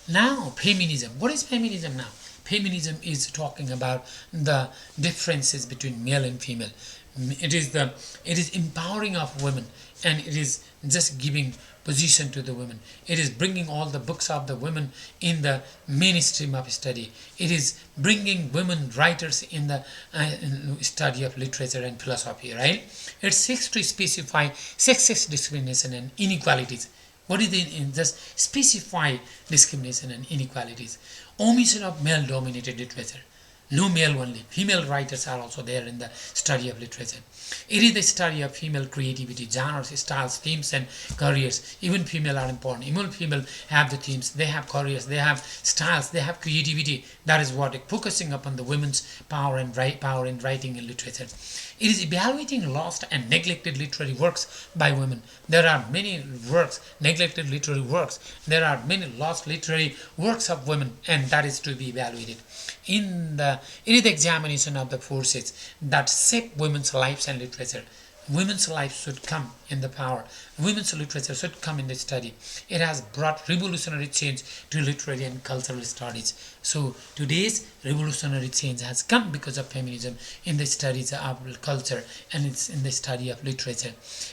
Now, feminism. What is feminism now? Feminism is talking about the differences between male and female. It is empowering of women, and it is just giving position to the women. It is bringing all the books of the women in the mainstream of study. It is bringing women writers in the study of literature and philosophy, right? It seeks to specify sexist discrimination and inequalities. What is it? Just specify discrimination and inequalities. Omission of male-dominated literature. No male only. Female writers are also there in the study of literature. It is the study of female creativity, genres, styles, themes, and careers. Even female are important. Even female have the themes. They have careers. They have styles. They have creativity. That is what focusing upon the women's power in writing and literature. It is evaluating lost and neglected literary works by women. There are many works, neglected literary works. There are many lost literary works of women, and that is to be evaluated. It is the examination of the forces that shape women's lives and literature. Women's lives should come in the power. Women's literature should come in the study. It has brought revolutionary change to literary and cultural studies. So today's revolutionary change has come because of feminism in the studies of culture, and it's in the study of literature.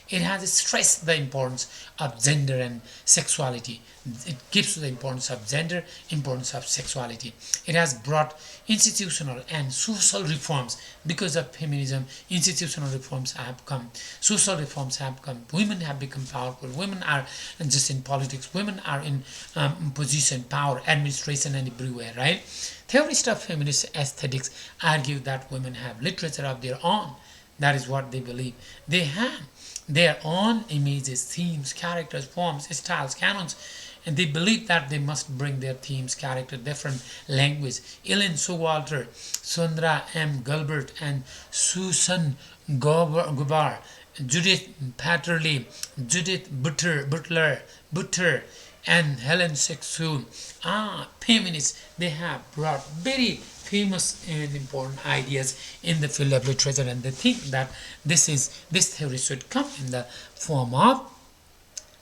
It has stressed the importance of gender and sexuality. It gives the importance of gender, importance of sexuality. It has brought institutional and social reforms. Because of feminism, institutional reforms have come, social reforms have come. Women have become powerful. Women are just in politics. Women are in position, power, administration, and everywhere, right? Theorists of feminist aesthetics argue that women have literature of their own. That is what they believe. They have their own images, themes, characters, forms, styles, canons, and they believe that they must bring their themes, character, different language. Ellen Showalter, Sandra M. Gilbert, and Susan Gubar, Judith Patterley, Judith Butler, and Helen Sexton are feminists. They have brought very famous and important ideas in the field of literature, and they think that this theory should come in the form of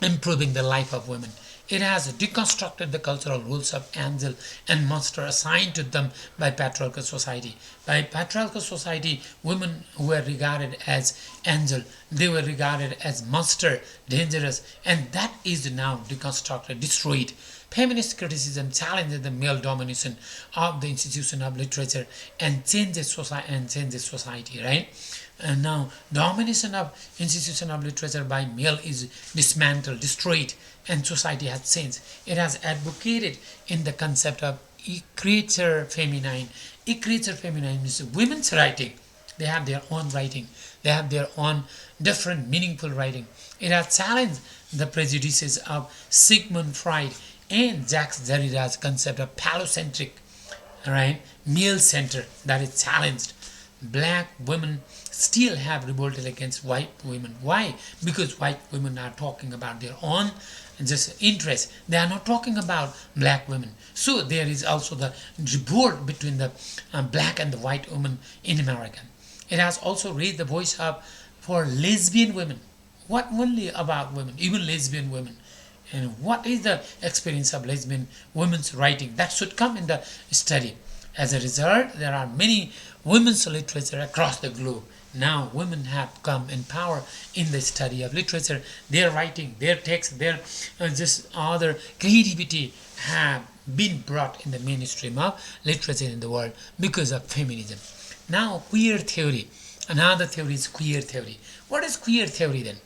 improving the life of women. It has deconstructed the cultural roles of angel and monster assigned to them by patriarchal society. By patriarchal society, women were regarded as angel, they were regarded as monster, dangerous, and that is now deconstructed, destroyed. Feminist criticism challenges the male domination of the institution of literature and changes society, right? And now domination of institution of literature by male is dismantled, destroyed, and society has changed. It has advocated in the concept of creature feminine. Creature feminine is women's writing. They have their own writing. They have their own different meaningful writing. It has challenged the prejudices of Sigmund Freud and Jacques Derrida's concept of phallocentric, right, male center, that is challenged. black women still have revolted against white women. Why? Because white women are talking about their own just interest. They are not talking about black women. So there is also the revolt between the black and the white women in America. It has also raised the voice up for lesbian women. What only about women, even lesbian women? And what is the experience of lesbian women's writing? That should come in the study. As a result, there are many women's literature across the globe. Now women have come in power in the study of literature. Their writing, their text, their just other creativity have been brought in the mainstream of literature in the world because of feminism. Now queer theory. Another theory is queer theory. What is queer theory then?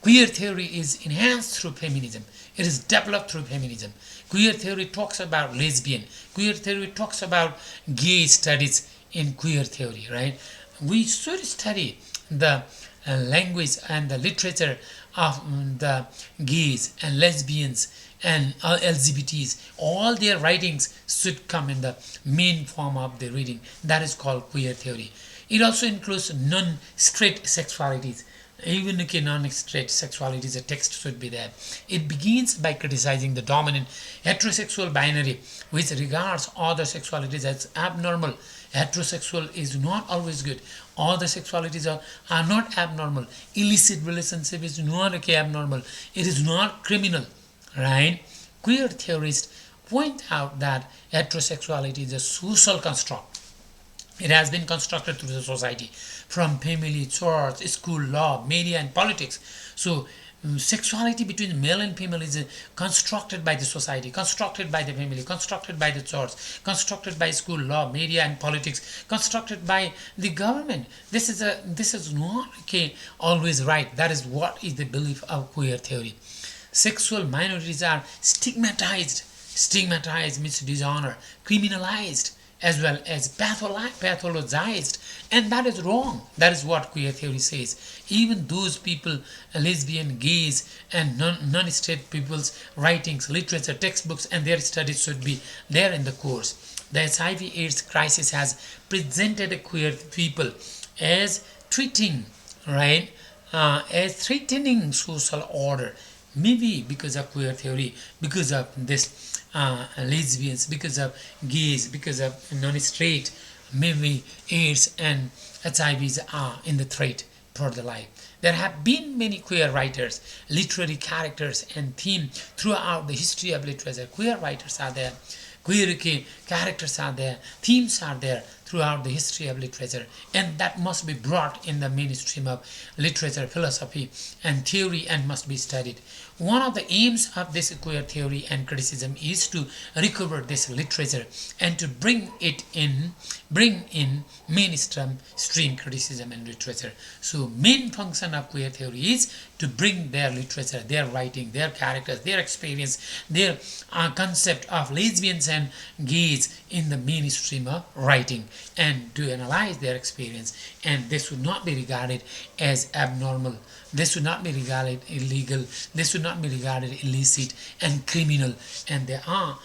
Queer theory is enhanced through feminism. It is developed through feminism. Queer theory talks about lesbian. Queer theory talks about gay studies in queer theory, right? We should study the language and the literature of the gays and lesbians and LGBTs. All their writings should come in the main form of the reading. That is called queer theory. It also includes non-straight sexualities. Even non-straight sexualities, a text should be there. It begins by criticizing the dominant heterosexual binary, which regards other sexualities as abnormal. Heterosexual is not always good. Other sexualities are not abnormal. Illicit relationship is not abnormal. It is not criminal, right? Queer theorists point out that heterosexuality is a social construct. It has been constructed through the society from family, church, school, law, media, and politics. So sexuality between male and female is constructed by the society, constructed by the family, constructed by the church, constructed by school, law, media, and politics, constructed by the government. This is not always right. That is what is the belief of queer theory. Sexual minorities are stigmatized. Stigmatized means dishonor, criminalized, as well as pathologized, and that is wrong. That is what queer theory says. Even those people, lesbian, gays, and non-straight people's writings, literature, textbooks, and their studies should be there in the course. The HIV/AIDS crisis has presented queer people as treating, right, as threatening social order. Maybe because of queer theory, because of this lesbians, because of gays, because of non-straight, maybe AIDS and HIVs are in the threat for the life. There have been many queer writers, literary characters, and themes throughout the history of literature. Queer writers are there, queer characters are there, themes are there throughout the history of literature, and that must be brought in the mainstream of literature, philosophy, and theory, and must be studied. One of the aims of this queer theory and criticism is to recover this literature and to bring in mainstream criticism and literature. So main function of queer theory is to bring their literature, their writing, their characters, their experience, their concept of lesbians and gays in the mainstream of writing, and to analyze their experience. And this should not be regarded as abnormal. This should not be regarded illegal. This should not be regarded illicit and criminal. And they are,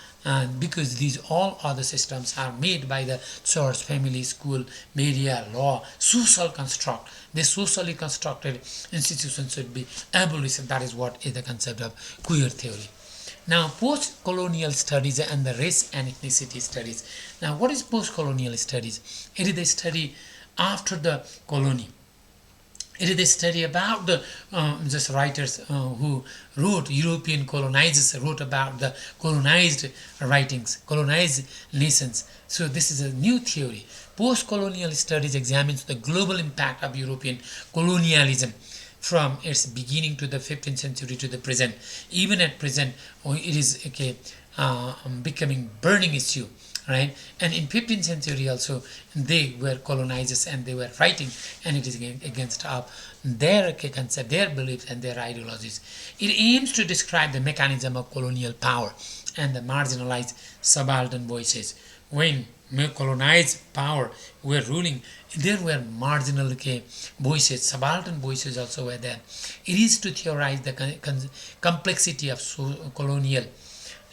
because these all other systems are made by the church, family, school, media, law, social construct. The socially constructed institutions should be abolished. That is what is the concept of queer theory. Now, post-colonial studies and the race and ethnicity studies. Now, what is post-colonial studies? It is the study after the colony. It is a study about the just writers who wrote, European colonizers wrote about the colonized writings, colonized nations. So this is a new theory. Post-colonial studies examines the global impact of European colonialism from its beginning to the 15th century to the present. Even at present, it is becoming burning issue. Right, and in 15th century also they were colonizers and they were writing, and it is against their concept, their beliefs, and their ideologies. It aims to describe the mechanism of colonial power and the marginalized subaltern voices. When colonized power were ruling, there were marginal voices, subaltern voices also were there. It is to theorize the complexity of colonial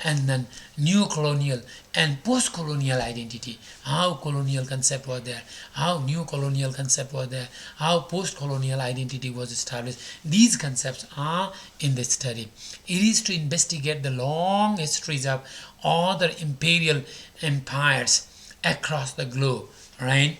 and then neo-colonial and post-colonial identity. How colonial concept was there, how neo-colonial concept was there, how post-colonial identity was established. These concepts are in the study. It is to investigate the long histories of other imperial empires across the globe, right?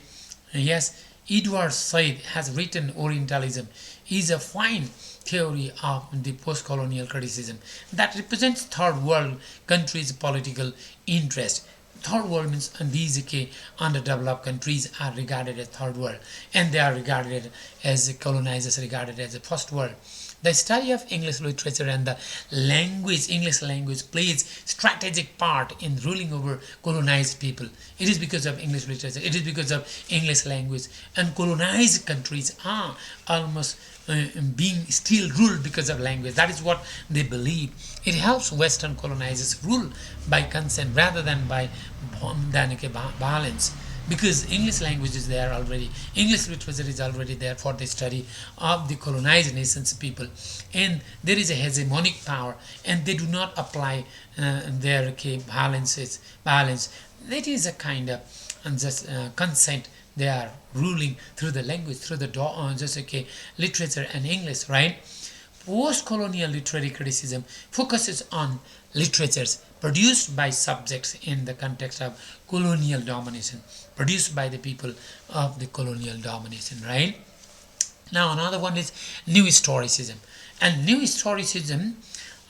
Yes, Edward Said has written Orientalism is a fine theory of the post-colonial criticism that represents third world countries' political interest. Third world means these underdeveloped countries are regarded as third world, and they are regarded as colonizers regarded as the first world. The study of English literature and the language, English language, plays strategic part in ruling over colonized people. It is because of English literature, it is because of English language, and colonized countries are almost being still ruled because of language. That is what they believe. It helps Western colonizers rule by consent rather than by violence, because English language is there already, English literature is already there for the study of the colonized nations people, and there is a hegemonic power, and they do not apply their violence. That is a kind of just consent. They are ruling through the language, through the literature and English, right? Post-colonial literary criticism focuses on literatures produced by subjects in the context of colonial domination, produced by the people of the colonial domination, right? Now another one is New Historicism. And New Historicism,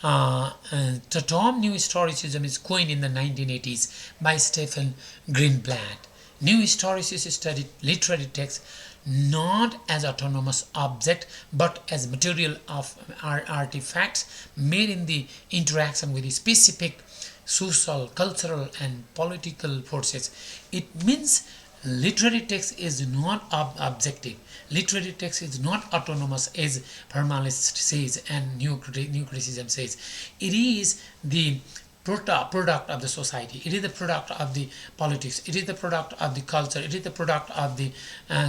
the term New Historicism is coined in the 1980s by Stephen Greenblatt. New historicists studied literary texts not as autonomous object but as material of artifacts made in the interaction with the specific social, cultural and political forces. It means literary text is not objective. Literary text is not autonomous, as formalist says and new criticism says. It is the product of the society, it is the product of the politics, it is the product of the culture, it is the product of the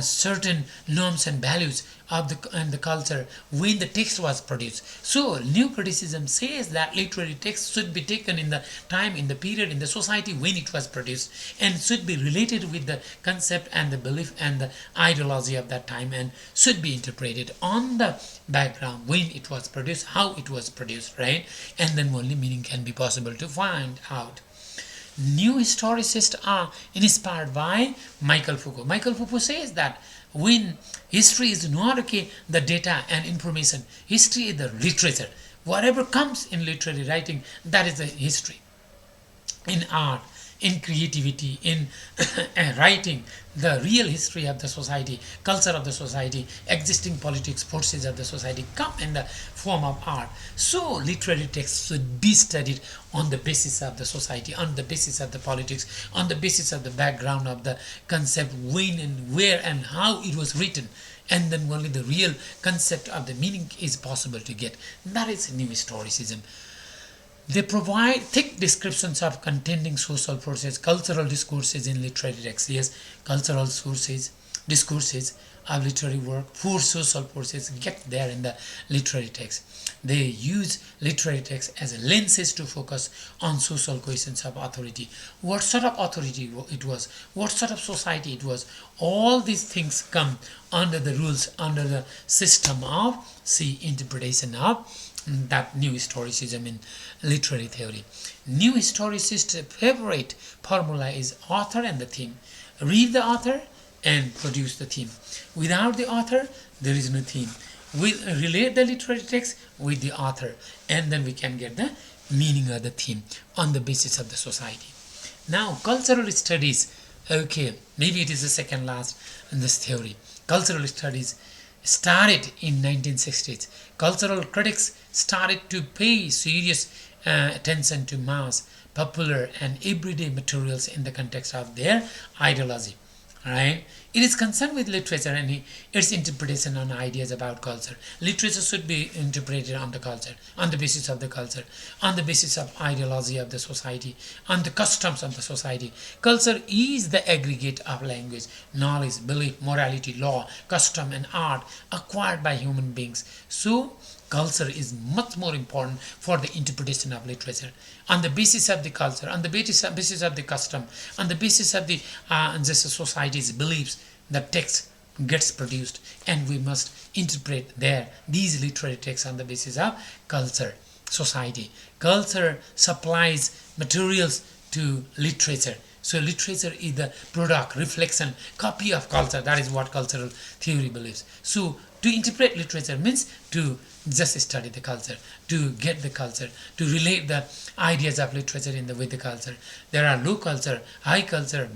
certain norms and values of the culture when the text was produced. So new criticism says that literary text should be taken in the time, in the period, in the society when it was produced, and should be related with the concept and the belief and the ideology of that time, and should be interpreted on the background when it was produced, how it was produced, right? And then only meaning can be possible to find out. New historicists are inspired by Michael Foucault. Michael Foucault says that when history is not the data and information, history is the literature. Whatever comes in literary writing, that is the history. In art, in creativity, in writing, the real history of the society, culture of the society, existing politics, forces of the society come in the form of art. So literary texts should be studied on the basis of the society, on the basis of the politics, on the basis of the background of the concept, when and where and how it was written, and then only the real concept of the meaning is possible to get. That is New Historicism. They provide thick descriptions of contending social forces, cultural discourses in literary texts. Yes, cultural sources, discourses of literary work, four social forces get there in the literary text. They use literary text as lenses to focus on social questions of authority. What sort of authority it was, what sort of society it was. All these things come under the rules, under the system of, interpretation of that New Historicism in literary theory. New Historicist favorite formula is author and the theme. Read the author and produce the theme. Without the author, there is no theme. We relate the literary text with the author, and then we can get the meaning of the theme on the basis of the society. Now, cultural studies. Okay, maybe it is the second last in this theory. Cultural studies started in 1960s. Cultural critics started to pay serious attention to mass, popular and everyday materials in the context of their ideology. Right? It is concerned with literature and its interpretation on ideas about culture. Literature should be interpreted on the culture, on the basis of the culture, on the basis of ideology of the society, on the customs of the society. Culture is the aggregate of language, knowledge, belief, morality, law, custom and art acquired by human beings. So culture is much more important for the interpretation of literature. On the basis of the culture, on the basis of the custom, on the basis of the just society's beliefs, the text gets produced, and we must interpret these literary texts on the basis of culture. Society, culture supplies materials to literature. So literature is the product, reflection, copy of culture. That is what cultural theory believes. So to interpret literature means to just study the culture, to get the culture, to relate the ideas of literature with the culture. There are low culture, high culture,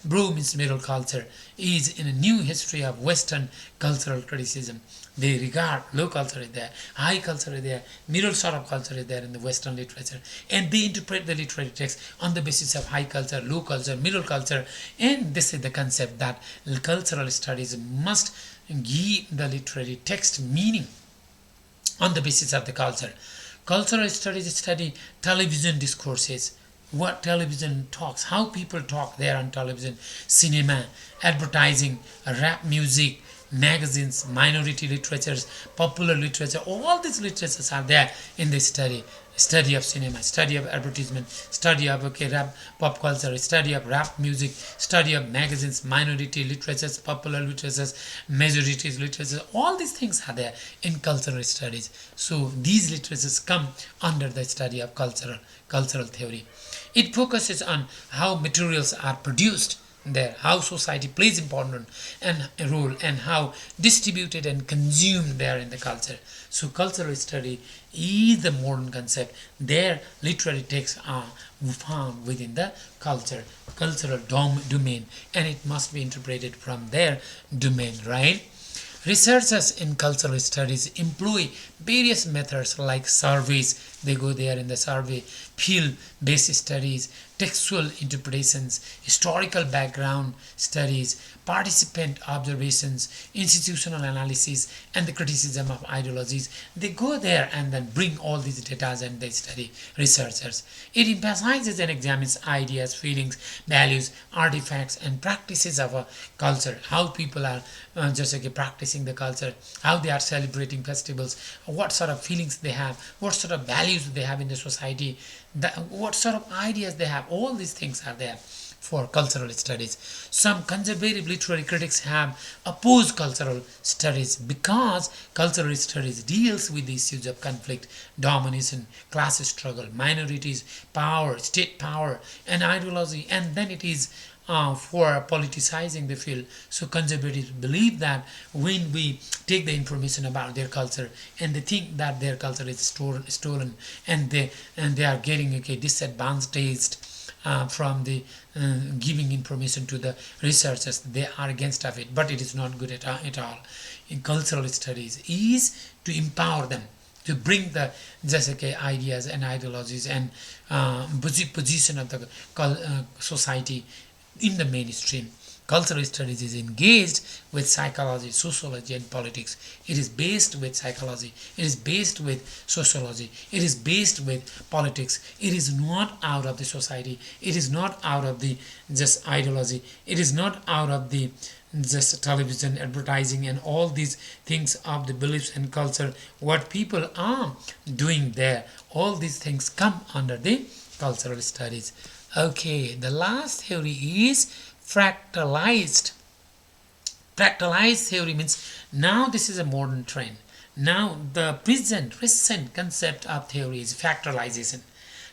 bro means middle culture is in a new history of Western cultural criticism. They regard low culture is there, high culture is there, middle sort of culture is there in the Western literature, and they interpret the literary text on the basis of high culture, low culture, middle culture, and this is the concept that cultural studies must give the literary text meaning on the basis of the culture. Cultural studies study television discourses, what television talks, how people talk there on television, cinema, advertising, rap music, magazines, minority literatures, popular literature. All these literatures are there in the study of cinema, study of advertisement, study of rap, pop culture, study of rap music, study of magazines, minority literatures, popular literatures, majorities literatures. All these things are there in cultural studies. So these literatures come under the study of cultural theory. It focuses on how materials are produced there, how society plays important and a role, and how distributed and consumed there in the culture. So cultural study is the modern concept. Their literary texts are found within the cultural domain, and it must be interpreted from their domain, right? Researchers in cultural studies employ various methods like surveys. They go there in the survey, field-based studies, textual interpretations, historical background studies, participant observations, institutional analysis, and the criticism of ideologies. They go there and then bring all these data and they study. Researchers. It emphasizes and examines ideas, feelings, values, artifacts, and practices of a culture. How people are practicing the culture, how they are celebrating festivals, what sort of feelings they have, what sort of values they have in the society, what sort of ideas they have. All these things are there for cultural studies. Some conservative literary critics have opposed cultural studies because cultural studies deals with the issues of conflict, domination, class struggle, minorities, power, state power, and ideology, and then it is for politicizing the field. So conservatives believe that when we take the information about their culture and they think that their culture is stolen, and they are getting disadvantaged from the giving information to the researchers, they are against of it. But it is not good at all. In cultural studies is to empower them, to bring the ideas and ideologies and position of the society in the mainstream. Cultural studies is engaged with psychology, sociology, and politics. It is based with psychology. It is based with sociology. It is based with politics. It is not out of the society. It is not out of the just ideology. It is not out of the just television, advertising, and all these things of the beliefs and culture. What people are doing there, all these things come under the cultural studies. Okay, the last theory is fractalized. Fractalized theory means now this is a modern trend. Now the recent concept of theory is fractalization.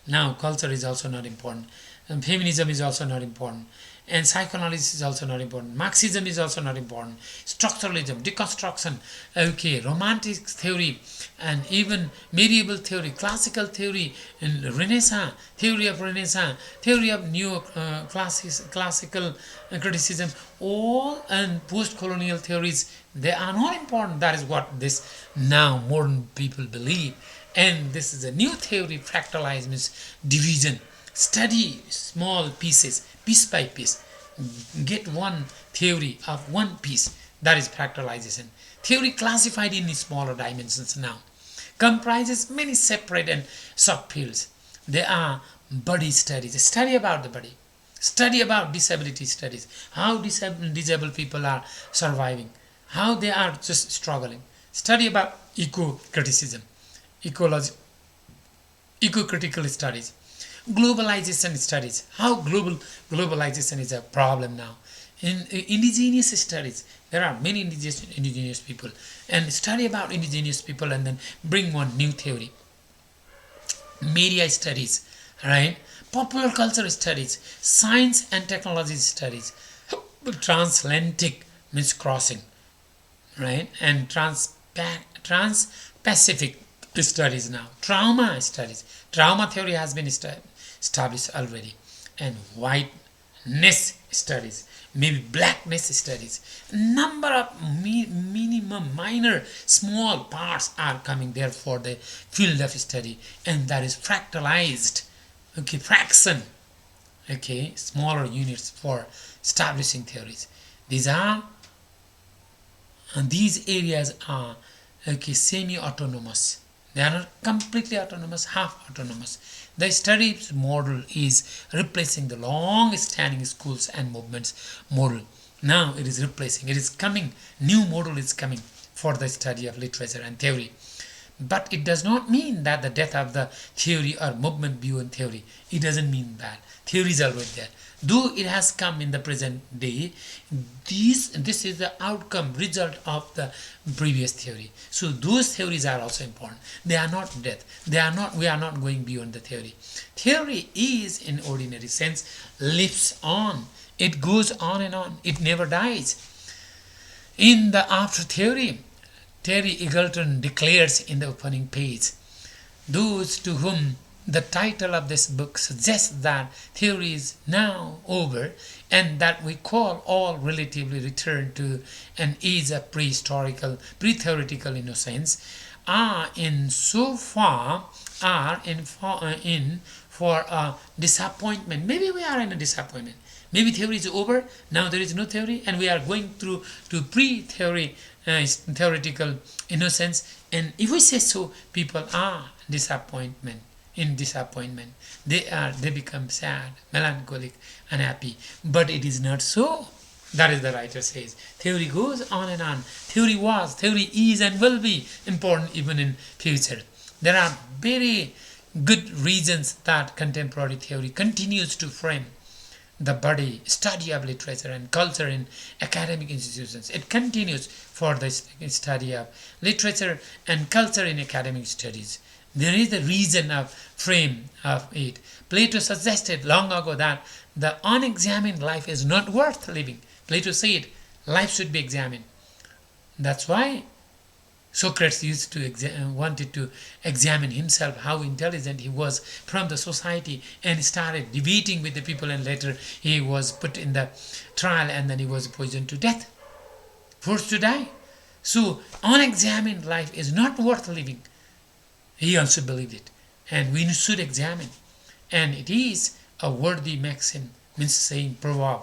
Now culture is also not important, and feminism is also not important, and psychoanalysis is also not important, Marxism is also not important, structuralism, deconstruction, okay, romantic theory, and even medieval theory, classical theory, and Renaissance, theory of neo classical criticism, all and post-colonial theories, they are not important. That is what this now modern people believe. And this is a new theory. Fractalized means division. Study small pieces, piece by piece. Get one theory of one piece. That is fractalization. Theory classified in smaller dimensions now comprises many separate and subfields. They are body studies, study about the body, study about disability studies, how disabled people are surviving, how they are just struggling, study about eco-criticism, ecology, eco-critical studies, globalization studies. How globalization is a problem now. In indigenous studies, there are many indigenous people, and study about indigenous people and then bring one new theory. Media studies, right? Popular culture studies, science and technology studies, transatlantic means crossing, right? And trans-Pacific studies now, trauma studies. Trauma theory has been established already, and whiteness studies, maybe blackness studies. Number of minimum, minor, small parts are coming there for the field of study, and that is fractalized, okay, fraction, okay, smaller units for establishing theories. These areas are, okay, semi-autonomous. They are not completely autonomous, half autonomous. The study model is replacing the long-standing schools and movements model. Now it is replacing, it is coming, new model is coming for the study of literature and theory. But it does not mean that the death of the theory or movement beyond theory. It doesn't mean that. Theory is always there. Though it has come in the present day, this is the outcome, result of the previous theory. So those theories are also important. They are not death. We are not going beyond the theory. Theory is, in ordinary sense, lives on. It goes on and on. It never dies. In the After Theory, Terry Eagleton declares in the opening page, those to whom the title of this book suggests that theory is now over and that we call all relatively return to an age of pre-theoretical innocence, are in for a disappointment. Maybe we are in a disappointment. Maybe theory is over, now there is no theory, and we are going through to theoretical innocence. And if we say so, people are in disappointment. They become sad, melancholic, unhappy. But it is not so. That is the writer says. Theory goes on and on. Theory was, theory is, and will be important even in future. There are very good reasons that contemporary theory continues to frame the body study of literature and culture in academic institutions. It continues for the study of literature and culture in academic studies. There is a reason of frame of it. Plato suggested long ago that the unexamined life is not worth living. Plato said life should be examined. That's why Socrates wanted to examine himself, how intelligent he was from the society, and started debating with the people, and later he was put in the trial and then he was poisoned to death, forced to die. So unexamined life is not worth living. He also believed it, and we should examine. And it is a worthy maxim, means saying, proverb,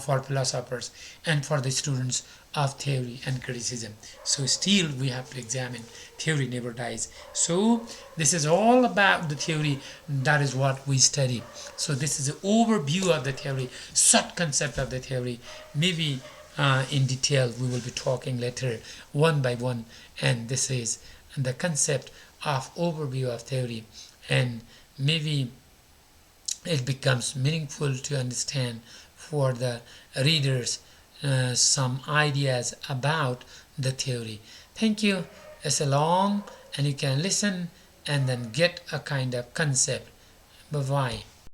for philosophers and for the students of theory and criticism. So still we have to examine. Theory never dies. So this is all about the theory. That is what we study. So this is an overview of the theory, short concept of the theory. Maybe in detail we will be talking later one by one. And this is the concept of overview of theory. And maybe it becomes meaningful to understand for the readers some ideas about the theory. Thank you. It's a long, and you can listen and then get a kind of concept. Bye-bye.